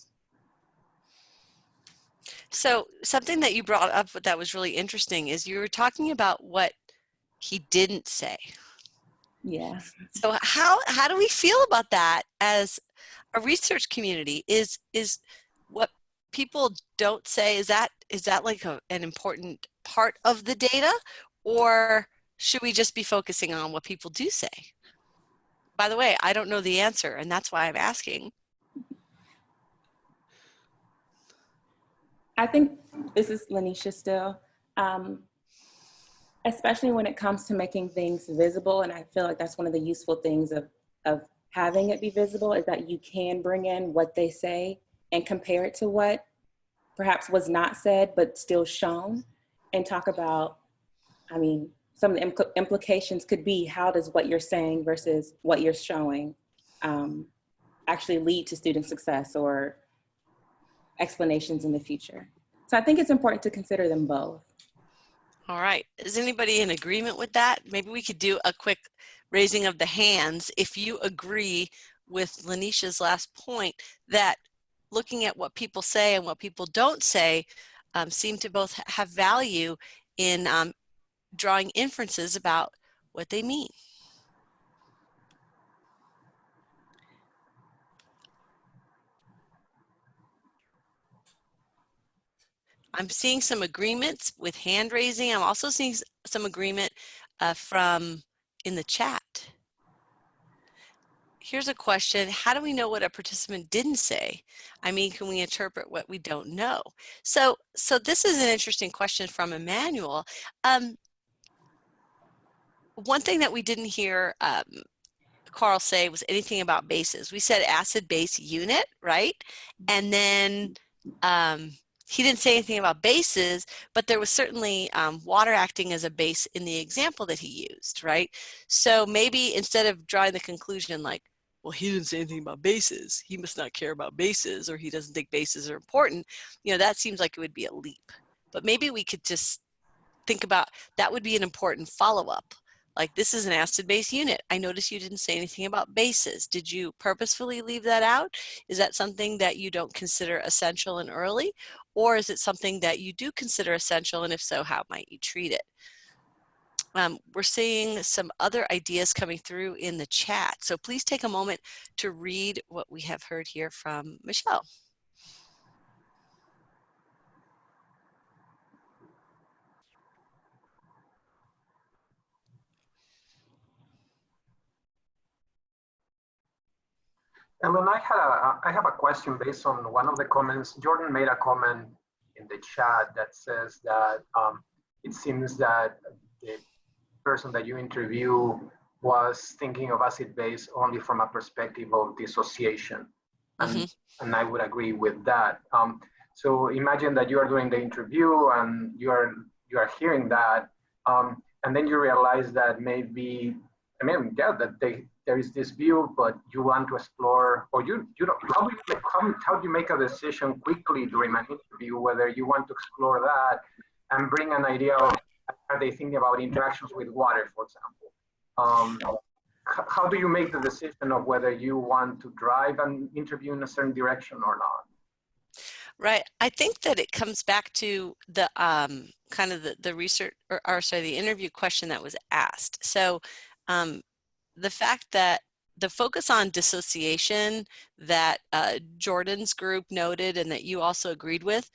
So something that you brought up that was really interesting is you were talking about what he didn't say. Yeah. So how do we feel about that as a research community? Is what people don't say, is that like an important part of the data, or should we just be focusing on what people do say? By the way, I don't know the answer, and that's why I'm asking. I think this is Lanisha still, especially when it comes to making things visible. And I feel like that's one of the useful things of having it be visible, is that you can bring in what they say and compare it to what perhaps was not said, but still shown, and talk about, I mean, some of the implications could be, how does what you're saying versus what you're showing actually lead to student success or explanations in the future? So I think it's important to consider them both. All right. Is anybody in agreement with that? Maybe we could do a quick raising of the hands if you agree with Lanisha's last point, that looking at what people say and what people don't say seem to both have value in drawing inferences about what they mean. I'm seeing some agreements with hand raising. I'm also seeing some agreement from in the chat. Here's a question. How do we know what a participant didn't say? I mean, can we interpret what we don't know? So this is an interesting question from Emmanuel. One thing that we didn't hear Karl say was anything about bases. We said acid-base unit, right? And then he didn't say anything about bases, but there was certainly water acting as a base in the example that he used, right? So maybe instead of drawing the conclusion like, well, he didn't say anything about bases, he must not care about bases, or he doesn't think bases are important, you know, that seems like it would be a leap. But maybe we could just think about, that would be an important follow-up. Like, this is an acid-base unit. I noticed you didn't say anything about bases. Did you purposefully leave that out? Is that something that you don't consider essential and early? Or is it something that you do consider essential? And if so, how might you treat it? We're seeing some other ideas coming through in the chat. So please take a moment to read what we have heard here from Michelle. Ellen, I have a question based on one of the comments. Jordan made a comment in the chat that says that it seems that the person that you interview was thinking of acid-base only from a perspective of dissociation. And, and I would agree with that. So imagine that you are doing the interview and you are hearing that, and then you realize that maybe, I mean, yeah, that there is this view, but you want to explore, or you don't, how do you make a decision quickly during an interview whether you want to explore that and bring an idea of, are they thinking about interactions with water, for example? How do you make the decision of whether you want to drive an interview in a certain direction or not? Right. I think that it comes back to the kind of the research, or sorry, the interview question that was asked. So the fact that the focus on dissociation that Jordan's group noted and that you also agreed with,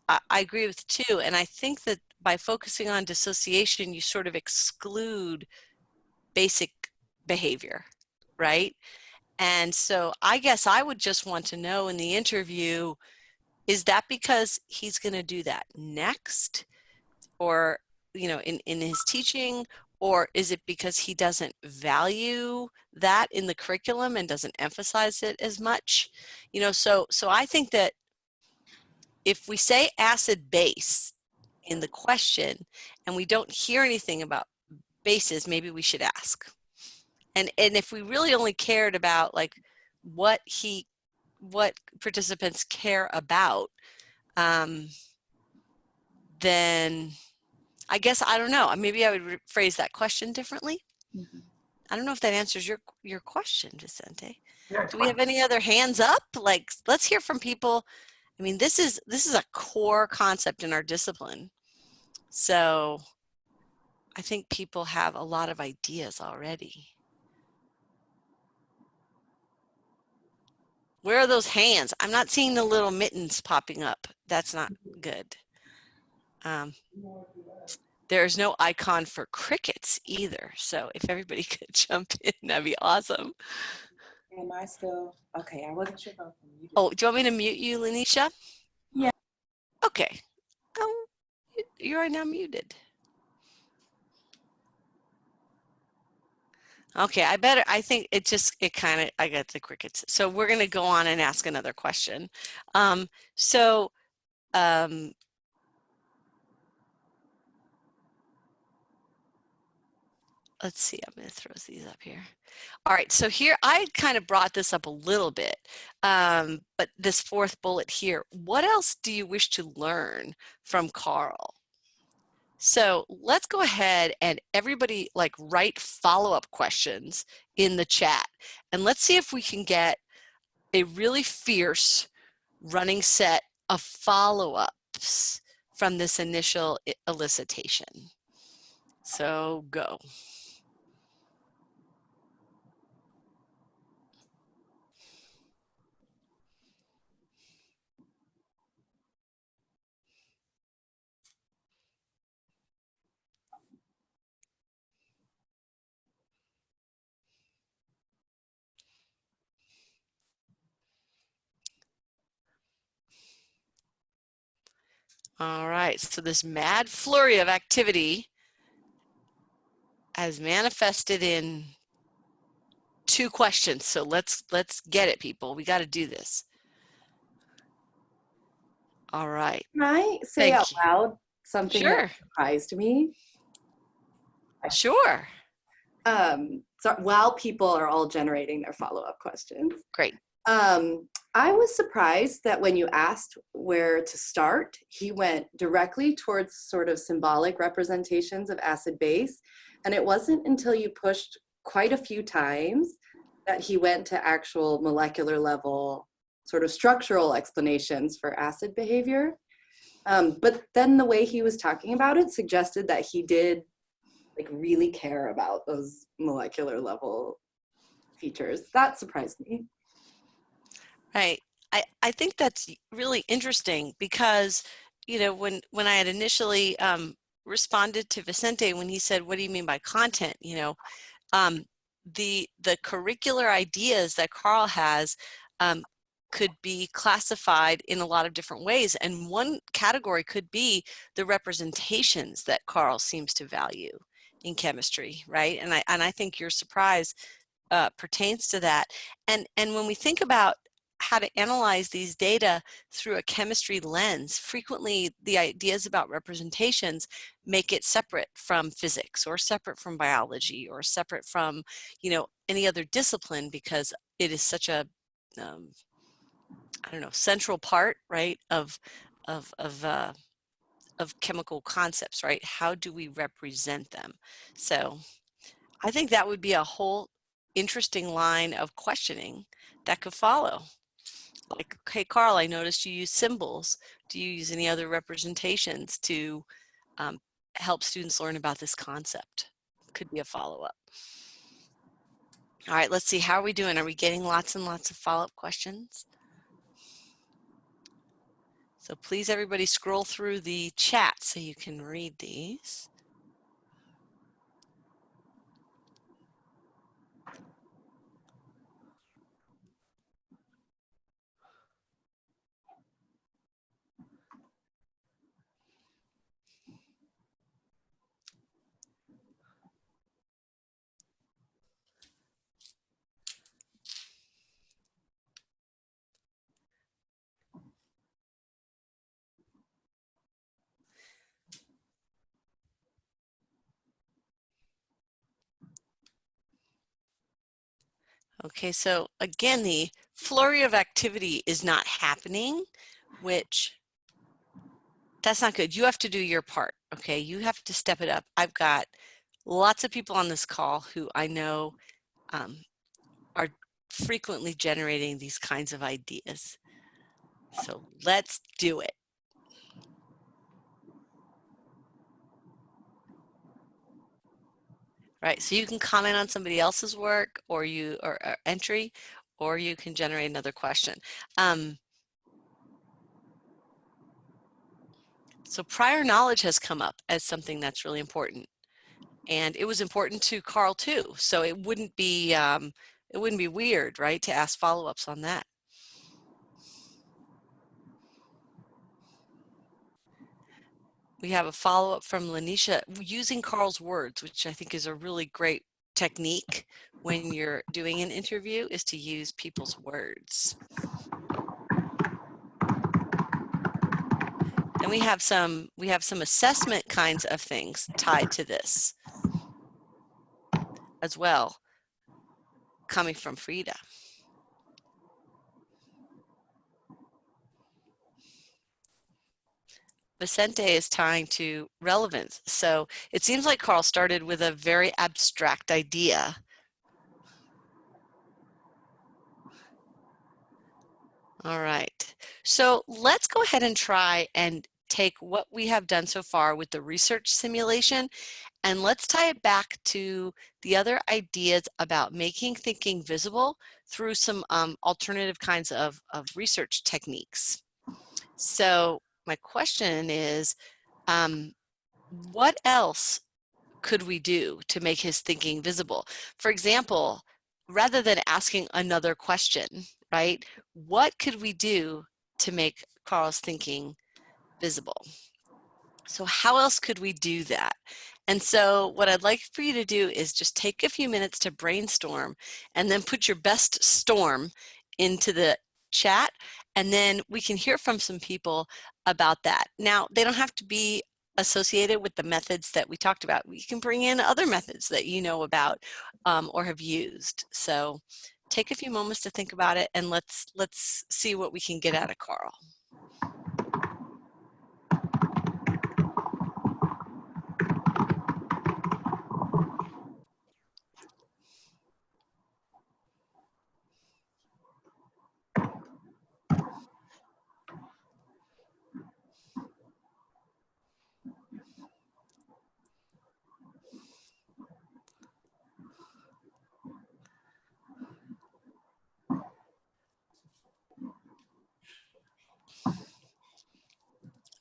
I agree with too. And I think that by focusing on dissociation, you sort of exclude basic behavior, right? And so I guess I would just want to know in the interview, is that because he's going to do that next, or, you know, in his teaching, or is it because he doesn't value that in the curriculum and doesn't emphasize it as much? You know, so I think that if we say acid base in the question and we don't hear anything about bases, maybe we should ask. And if we really only cared about like what participants care about, then I guess, I don't know, maybe I would phrase that question differently. I don't know if that answers your question, Vicente. Yeah, do we have any other hands up? Like, let's hear from people. I mean, this is a core concept in our discipline. So I think people have a lot of ideas already. Where are those hands? I'm not seeing the little mittens popping up. That's not good. There's no icon for crickets either. So if everybody could jump in, that'd be awesome. Am I still? Okay, I wasn't sure if I was muted. Oh, do you want me to mute you, Lanisha? Yeah. Okay. Oh, you are now muted. Okay, I think it I got the crickets. So we're going to go on and ask another question. Let's see, I'm going to throw these up here. All right, so here I kind of brought this up a little bit, but this fourth bullet here, what else do you wish to learn from Karl? So let's go ahead and everybody write follow-up questions in the chat, and let's see if we can get a really fierce running set of follow-ups from this initial elicitation. So go. All right, so this mad flurry of activity has manifested in 2 questions. So let's get it, people. We got to do this. All right. Can I say out loud something that surprised me? Sure. So while people are all generating their follow-up questions. Great. I was surprised that when you asked where to start, he went directly towards sort of symbolic representations of acid-base. And it wasn't until you pushed quite a few times that he went to actual molecular level sort of structural explanations for acid behavior. But then the way he was talking about it suggested that he did really care about those molecular level features. That surprised me. Right. I think that's really interesting because, when I had initially responded to Vicente when he said, what do you mean by content? The curricular ideas that Karl has could be classified in a lot of different ways. And one category could be the representations that Karl seems to value in chemistry, right? And I think your surprise pertains to that. And when we think about how to analyze these data through a chemistry lens, frequently the ideas about representations make it separate from physics or separate from biology or separate from, any other discipline because it is such a, central part, right, of chemical concepts, right? How do we represent them? So I think that would be a whole interesting line of questioning that could follow. Like, hey, Karl, I noticed you use symbols. Do you use any other representations to help students learn about this concept? Could be a follow-up. All right, let's see. How are we doing? Are we getting lots and lots of follow-up questions? So please, everybody, scroll through the chat so you can read these. Okay, so again, the flurry of activity is not happening, which that's not good. You have to do your part, okay? You have to step it up. I've got lots of people on this call who I know are frequently generating these kinds of ideas. So let's do it. Right, so you can comment on somebody else's work or entry, or you can generate another question. So prior knowledge has come up as something that's really important. And it was important to Karl too. So it wouldn't be weird, right, to ask follow-ups on that. We have a follow-up from Lanisha using Karl's words, which I think is a really great technique when you're doing an interview, is to use people's words. And we have some assessment kinds of things tied to this as well, coming from Frida. Vicente is tying to relevance. So it seems like Karl started with a very abstract idea. All right, so let's go ahead and try and take what we have done so far with the research simulation, and let's tie it back to the other ideas about making thinking visible through some alternative kinds of research techniques. So my question is, what else could we do to make his thinking visible? For example, rather than asking another question, right? What could we do to make Karl's thinking visible? So how else could we do that? And so what I'd like for you to do is just take a few minutes to brainstorm and then put your best storm into the chat, and then we can hear from some people about that. Now, they don't have to be associated with the methods that we talked about. We can bring in other methods that you know about or have used. So take a few moments to think about it, and let's see what we can get out of Karl.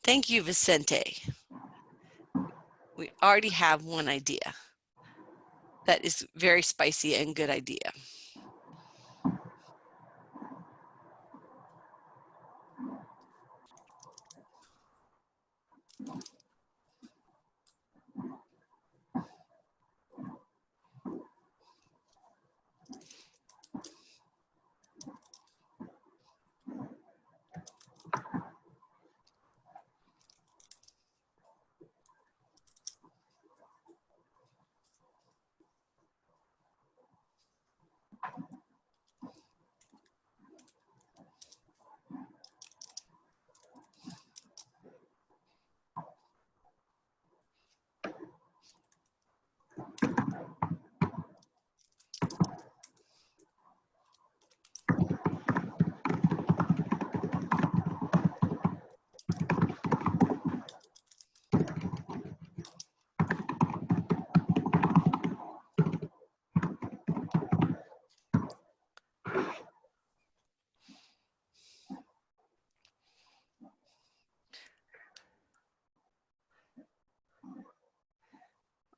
Thank you, Vicente. We already have one idea that is very spicy and good idea.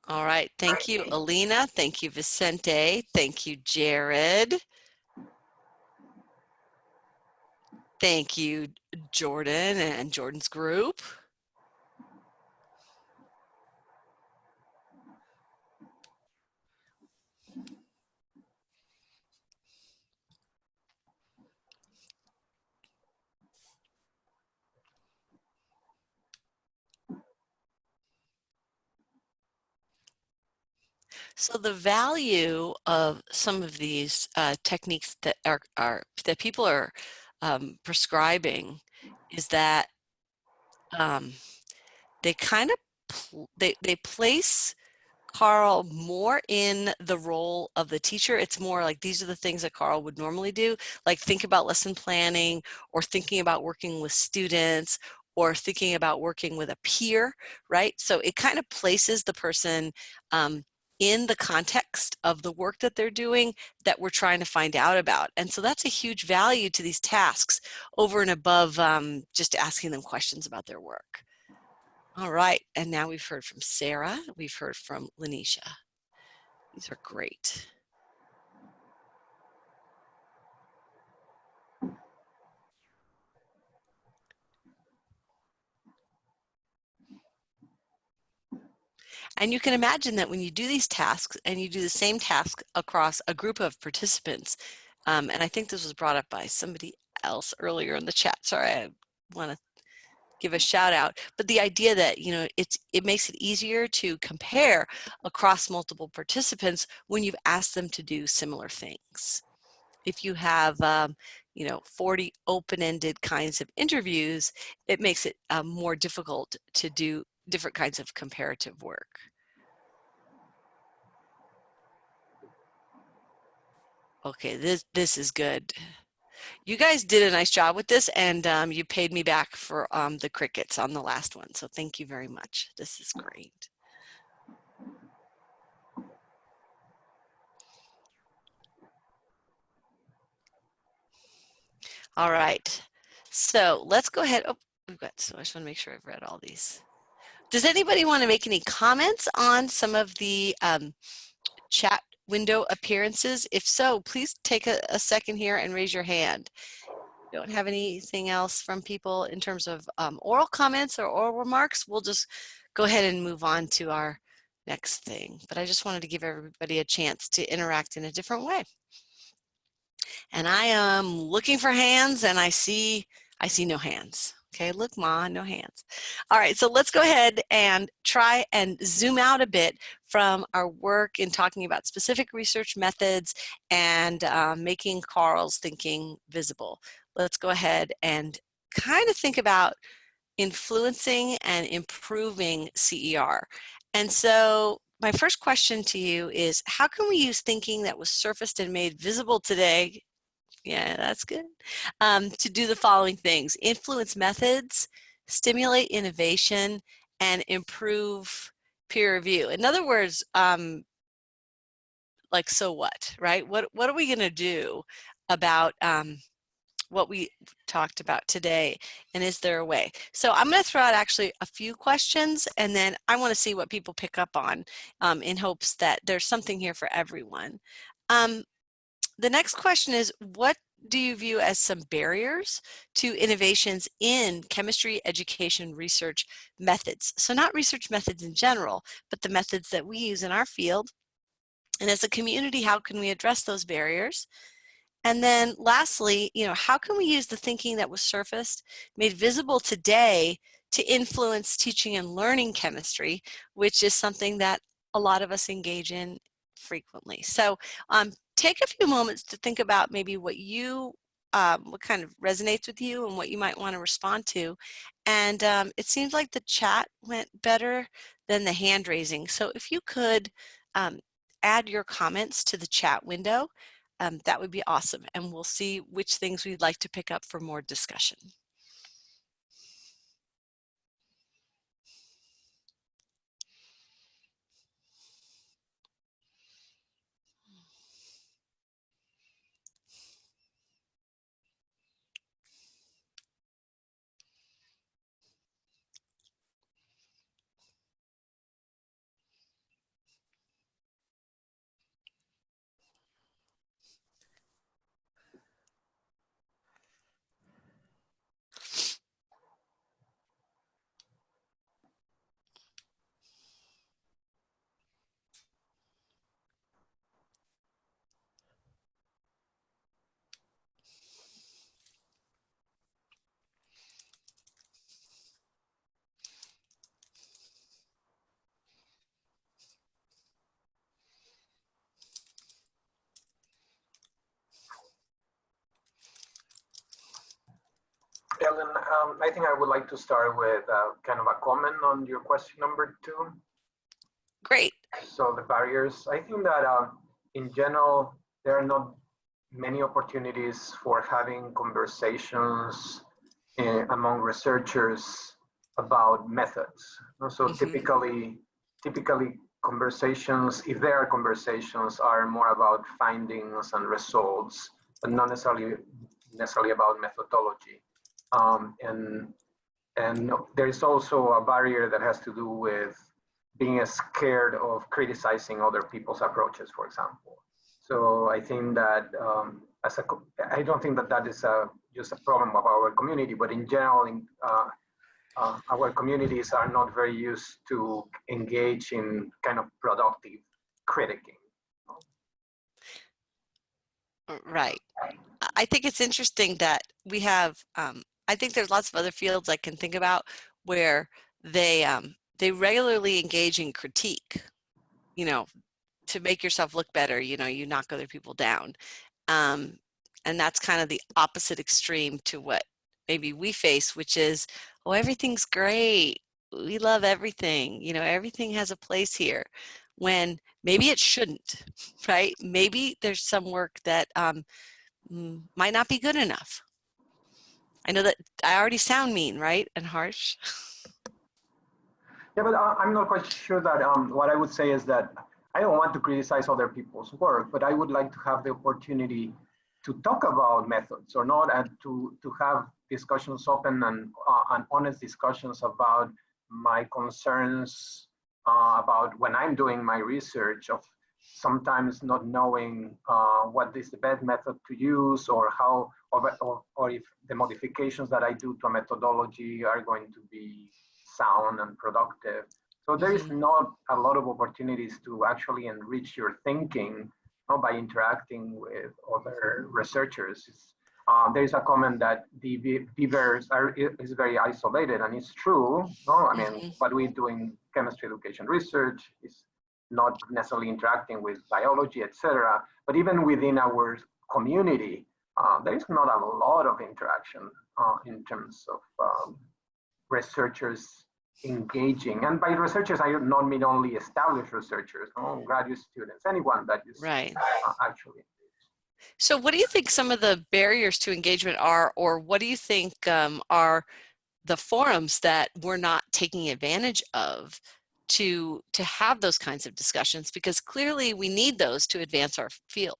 All right, thank you, Alina. Thank you, Vicente. Thank you, Jared. Thank you, Jordan and Jordan's group. So the value of some of these techniques that that people are prescribing is that they kind of they place Karl more in the role of the teacher. It's more like these are the things that Karl would normally do, like think about lesson planning or thinking about working with students or thinking about working with a peer, right? So it kind of places the person in the context of the work that they're doing that we're trying to find out about. And so that's a huge value to these tasks over and above just asking them questions about their work. All right, and now we've heard from Sarah, we've heard from Lanisha. These are great. And you can imagine that when you do these tasks and you do the same task across a group of participants, and I think this was brought up by somebody else earlier in the chat. Sorry, I want to give a shout out, but the idea that, you know, it makes it easier to compare across multiple participants when you've asked them to do similar things. If you have, you know, 40 open-ended kinds of interviews, it makes it more difficult to do different kinds of comparative work. Okay, this is good. You guys did a nice job with this, and you paid me back for the crickets on the last one, so thank you very much. This is great. All right, so let's go ahead. Oh, we've got, so I just want to make sure I've read all these. Does anybody want to make any comments on some of the chat window appearances? If so, please take a second here and raise your hand. Don't have anything else from people in terms of oral comments or oral remarks, we'll just go ahead and move on to our next thing. But I just wanted to give everybody a chance to interact in a different way. And I am looking for hands, and I see no hands. Okay, look, Ma, no hands. All right, so let's go ahead and try and zoom out a bit from our work in talking about specific research methods and making Karl's thinking visible. Let's go ahead and kind of think about influencing and improving CER. And so my first question to you is, how can we use thinking that was surfaced and made visible today? Yeah, that's good. To do the following things: influence methods, stimulate innovation, and improve peer review. In other words, like, so what, right? What are we going to do about what we talked about today, and is there a way? So I'm going to throw out actually a few questions, and then I want to see what people pick up on in hopes that there's something here for everyone. The next question is, what do you view as some barriers to innovations in chemistry education research methods? So not research methods in general, but the methods that we use in our field. And as a community, how can we address those barriers? And then lastly, you know, how can we use the thinking that was surfaced, made visible today, to influence teaching and learning chemistry, which is something that a lot of us engage in frequently. So take a few moments to think about maybe what kind of resonates with you and what you might want to respond to. And it seems like the chat went better than the hand raising. So if you could add your comments to the chat window, that would be awesome. And we'll see which things we'd like to pick up for more discussion. Ellen, I think I would like to start with kind of a comment on your question number 2. Great. So the barriers, I think that in general, there are not many opportunities for having conversations among researchers about methods. So typically conversations, if there are conversations, are more about findings and results, but not necessarily about methodology. And there is also a barrier that has to do with being scared of criticizing other people's approaches, for example. So I think that I don't think that that is just a problem of our community, but in general, our communities are not very used to engage in kind of productive critiquing. Right. I think it's interesting that we have, I think there's lots of other fields I can think about where they regularly engage in critique, you know, to make yourself look better, you know, you knock other people down. And that's kind of the opposite extreme to what maybe we face, which is, oh, everything's great. We love everything. You know, everything has a place here, when maybe it shouldn't, right? Maybe there's some work that might not be good enough. I know that I already sound mean, right? And harsh. Yeah, but I'm not quite sure that what I would say is that I don't want to criticize other people's work, but I would like to have the opportunity to talk about methods or not, and to have discussions, open and honest discussions about my concerns about when I'm doing my research, of sometimes not knowing what is the best method to use, or how, or if the modifications that I do to a methodology are going to be sound and productive. So there is not a lot of opportunities to actually enrich your thinking by interacting with other researchers. There is a comment that the beavers is very isolated, and it's true. No, I mean, what we do in chemistry education research is not necessarily interacting with biology, etc. But even within our community, there is not a lot of interaction in terms of researchers engaging. And by researchers, I do not mean only established researchers, graduate students, anyone that is actually. So what do you think some of the barriers to engagement are, or what do you think are the forums that we're not taking advantage of to have those kinds of discussions? Because clearly we need those to advance our field.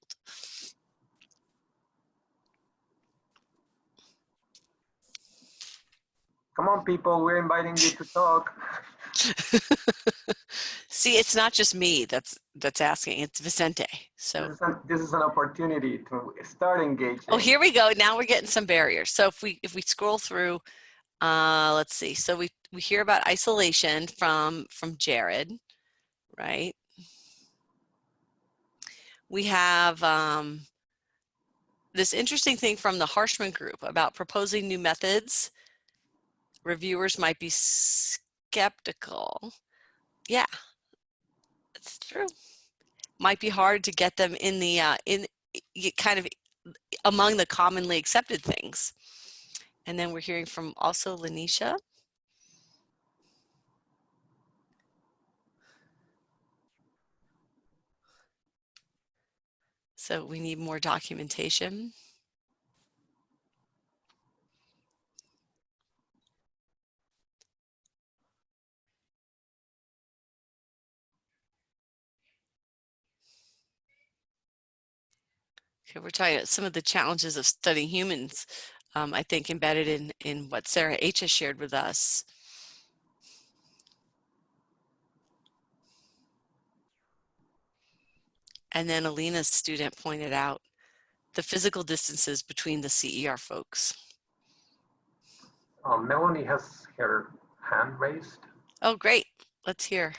Come on, people, we're inviting you to talk. See, it's not just me that's asking, it's Vicente. So this is an opportunity to start engaging. Oh, here we go. Now we're getting some barriers. So if we scroll through, let's see. So we hear about isolation from Jared, right? We have this interesting thing from the Harshman group about proposing new methods. Reviewers might be skeptical. Yeah, that's true. Might be hard to get them in the kind of among the commonly accepted things. And then we're hearing from also Lanisha. So we need more documentation. Okay, we're talking about some of the challenges of studying humans, I think embedded in what Sarah H. has shared with us. And then Alina's student pointed out the physical distances between the CER folks. Melanie has her hand raised. Oh, great. Let's hear.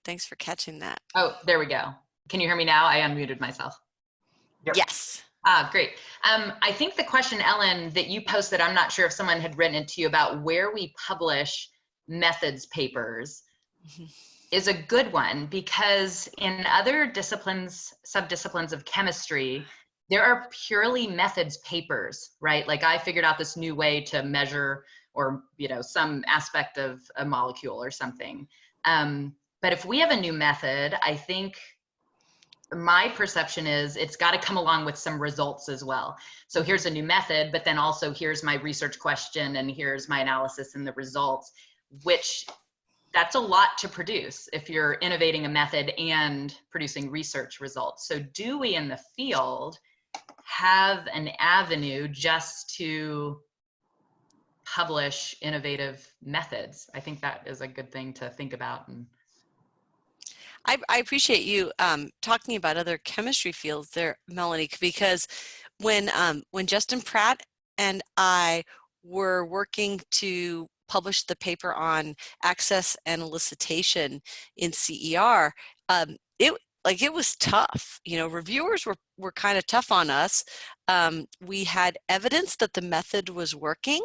Thanks for catching that. Oh, there we go. Can you hear me now? I unmuted myself. Yep. Yes. Great. I think the question, Ellen, that you posted, I'm not sure if someone had written it to you, about where we publish methods papers is a good one, because in other disciplines, subdisciplines of chemistry, there are purely methods papers, right? Like I figured out this new way to measure, or some aspect of a molecule or something. But if we have a new method, I think my perception is it's got to come along with some results as well. So here's a new method, but then also here's my research question and here's my analysis and the results, which that's a lot to produce if you're innovating a method and producing research results. So do we in the field have an avenue just to publish innovative methods? I think that is a good thing to think about. And I appreciate you talking about other chemistry fields there, Melanie, because when Justin Pratt and I were working to publish the paper on access and elicitation in CER, it was tough. You know, reviewers were kind of tough on us. We had evidence that the method was working,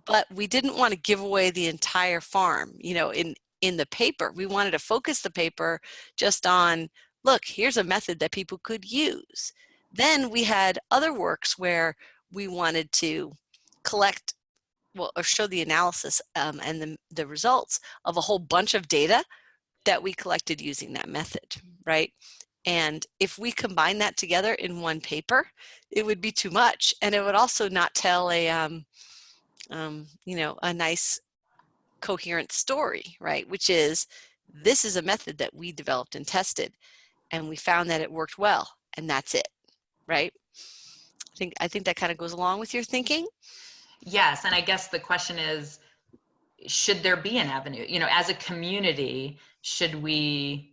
but we didn't want to give away the entire farm, you know, in the paper. We wanted to focus the paper just on, look, here's a method that people could use. Then we had other works where we wanted to collect, well, or show the analysis and the results of a whole bunch of data that we collected using that method, right? And if we combine that together in one paper, it would be too much. And it would also not tell a, you know, a nice coherent story, right? Which is, this is a method that we developed and tested, and we found that it worked well, and that's it, right? I think that kind of goes along with your thinking. yes, and I guess the question is, should there be an avenue? You know, as a community, should we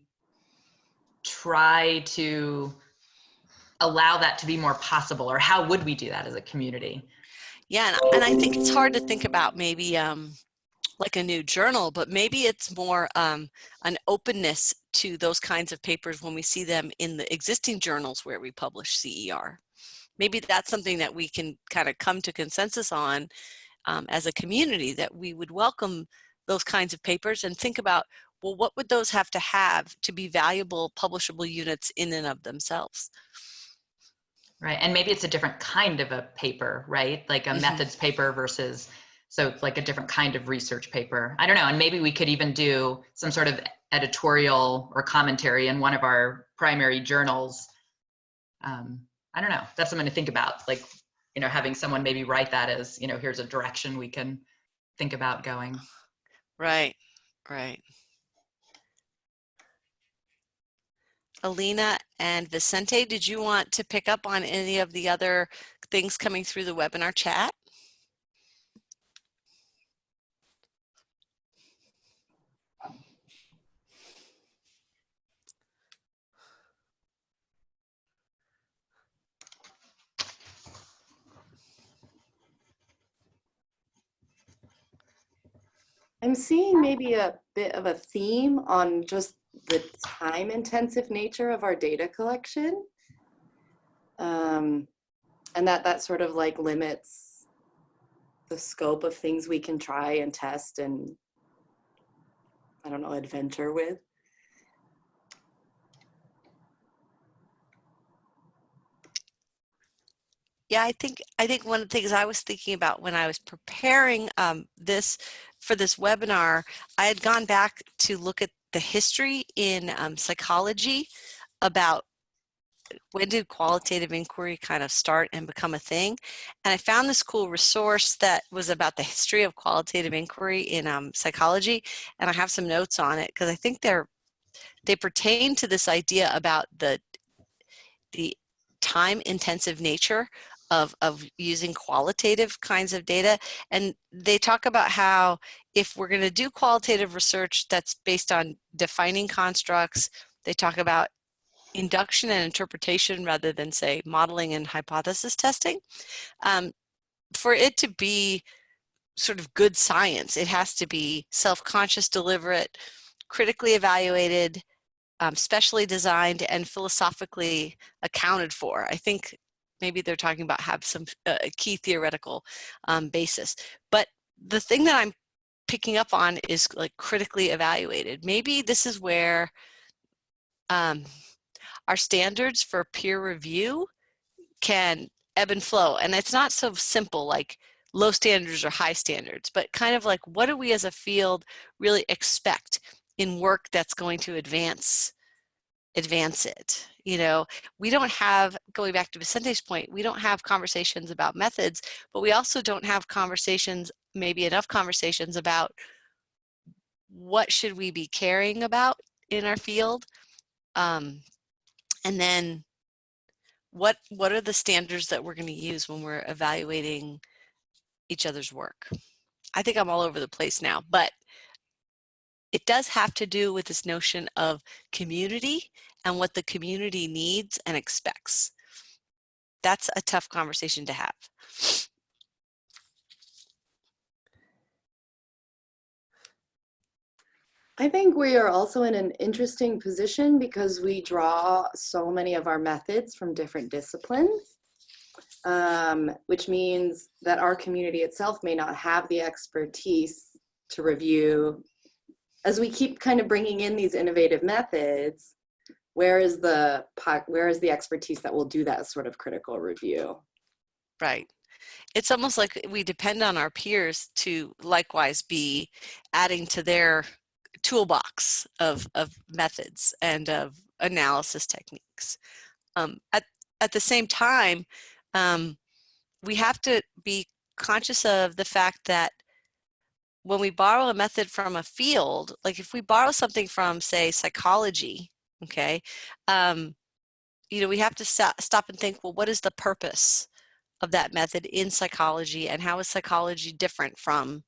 try to allow that to be more possible, or how would we do that as a community? Yeah, and I think it's hard to think about maybe like a new journal, but maybe it's more an openness to those kinds of papers when we see them in the existing journals where we publish CER. Maybe that's something that we can kind of come to consensus on as a community, that we would welcome those kinds of papers and think about, well, what would those have to be valuable publishable units in and of themselves? Right, and maybe it's a different kind of a paper, right? Like a methods paper versus, so it's like a different kind of research paper. I don't know, and maybe we could even do some sort of editorial or commentary in one of our primary journals. I don't know, that's something to think about. Like, you know, having someone maybe write that as, you know, here's a direction we can think about going. Right, right. Alina and Vicente, did you want to pick up on any of the other things coming through the webinar chat? I'm seeing maybe a bit of a theme on just the time-intensive nature of our data collection. And that sort of like limits the scope of things we can try and test and, I don't know, adventure with. Yeah, I think one of the things I was thinking about when I was preparing this webinar, I had gone back to look at the history in psychology about when did qualitative inquiry kind of start and become a thing. And I found this cool resource that was about the history of qualitative inquiry in psychology, and I have some notes on it because I think they pertain to this idea about the time-intensive nature of using qualitative kinds of data. And they talk about how if we're going to do qualitative research that's based on defining constructs, they talk about induction and interpretation rather than, say, modeling and hypothesis testing. For it to be sort of good science, it has to be self-conscious, deliberate, critically evaluated, specially designed, and philosophically accounted for. I think maybe they're talking about have some key theoretical basis. But the thing that I'm picking up on is like critically evaluated. Maybe this is where our standards for peer review can ebb and flow. And it's not so simple like low standards or high standards, but kind of like, what do we as a field really expect in work that's going to advance it? You know, we don't have, going back to Vicente's point, we don't have conversations about methods, but we also don't have conversations, maybe enough conversations about what should we be caring about in our field, and then what are the standards that we're going to use when we're evaluating each other's work. I think I'm all over the place now, but it does have to do with this notion of community and what the community needs and expects. That's a tough conversation to have. I think we are also in an interesting position because we draw so many of our methods from different disciplines, which means that our community itself may not have the expertise to review. As we keep kind of bringing in these innovative methods, where is the expertise that will do that sort of critical review? Right. It's almost like we depend on our peers to likewise be adding to their toolbox of methods and of analysis techniques. At the same time, we have to be conscious of the fact that when we borrow a method from a field, like if we borrow something from, say, psychology, okay, you know, we have to stop and think, well, what is the purpose of that method in psychology, and how is psychology different from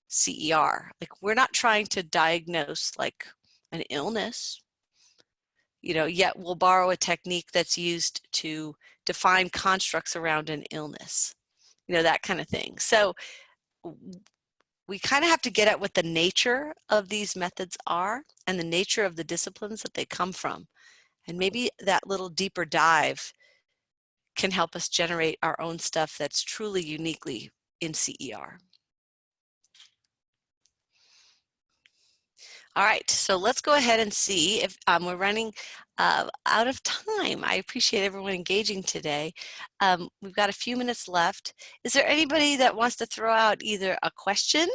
CER? Like, we're not trying to diagnose like an illness, you know, yet we'll borrow a technique that's used to define constructs around an illness, you know, that kind of thing. So we kind of have to get at what the nature of these methods are and the nature of the disciplines that they come from. And maybe that little deeper dive can help us generate our own stuff that's truly uniquely in CER. All right, so let's go ahead and see if we're running out of time. I appreciate everyone engaging today. We've got a few minutes left. Is there anybody that wants to throw out either a question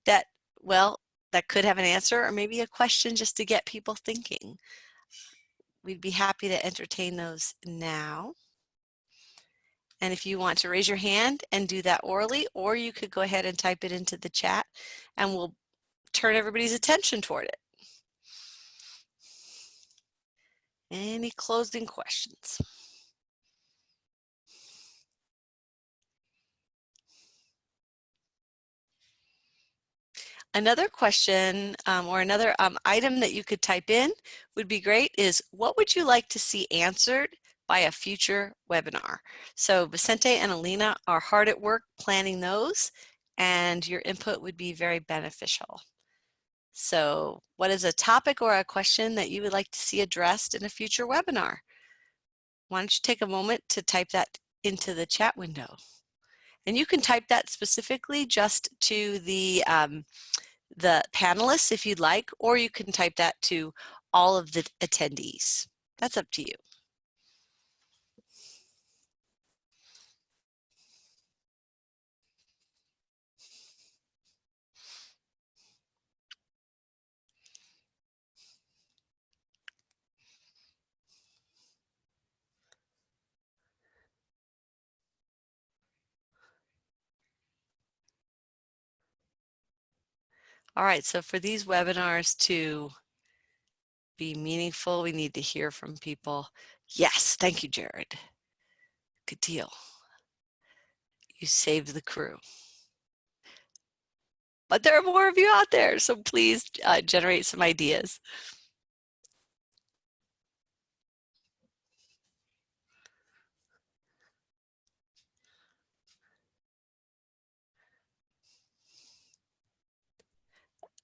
that, well, that could have an answer, or maybe a question just to get people thinking? We'd be happy to entertain those now. And if you want to raise your hand and do that orally, or you could go ahead and type it into the chat and we'll turn everybody's attention toward it. Any closing questions? Another question or another item that you could type in would be great is, what would you like to see answered by a future webinar? So Vicente and Alina are hard at work planning those, and your input would be very beneficial. So what is a topic or a question that you would like to see addressed in a future webinar? Why don't you take a moment to type that into the chat window? And you can type that specifically just to the panelists if you'd like, or you can type that to all of the attendees. That's up to you. All right, so for these webinars to be meaningful, we need to hear from people. Yes, thank you, Jared. Good deal. You saved the crew. But there are more of you out there, so please generate some ideas.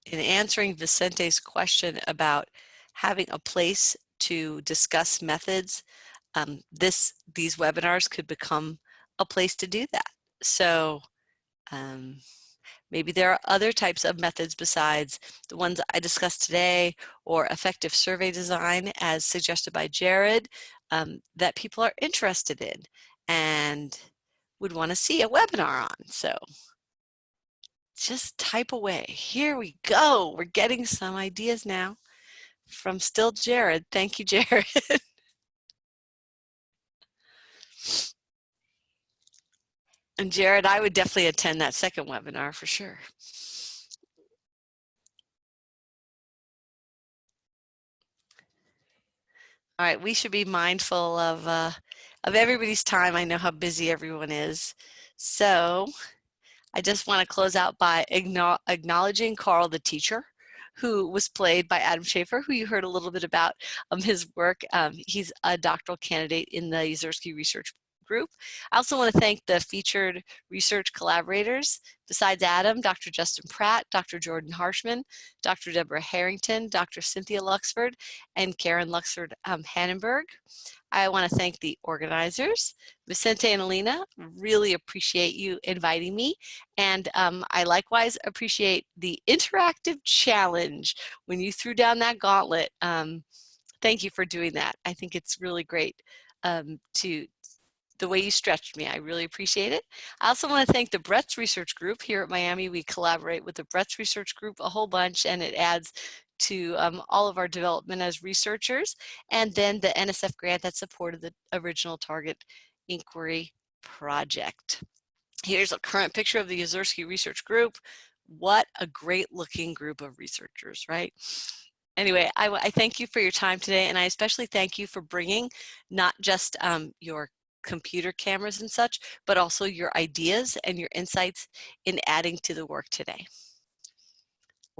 In answering Vicente's question about having a place to discuss methods, these webinars could become a place to do that. So maybe there are other types of methods besides the ones I discussed today, or effective survey design as suggested by Jared, that people are interested in and would want to see a webinar on. So just type away. Here we go. We're getting some ideas now from still Jared. Thank you, Jared. And Jared, I would definitely attend that second webinar for sure. All right, we should be mindful of everybody's time. I know how busy everyone is. So I just want to close out by acknowledging Karl, the teacher, who was played by Adam Schaefer, who you heard a little bit about his work. He's a doctoral candidate in the Yezierski Research Group. I also want to thank the featured research collaborators. Besides Adam, Dr. Justin Pratt, Dr. Jordan Harshman, Dr. Deborah Harrington, Dr. Cynthia Luxford, and Karen Luxford Hannenberg. I want to thank the organizers, Vicente and Alina. Really appreciate you inviting me. And I likewise appreciate the interactive challenge when you threw down that gauntlet. Thank you for doing that. I think it's really great the way you stretched me. I really appreciate it. I also want to thank the Brett's Research Group here at Miami. We collaborate with the Brett's Research Group a whole bunch, and it adds to all of our development as researchers. And then the NSF grant that supported the original Target Inquiry project. Here's a current picture of the Yezierski Research Group. What a great looking group of researchers, right? Anyway, I thank you for your time today, and I especially thank you for bringing not just your computer cameras and such, but also your ideas and your insights in adding to the work today.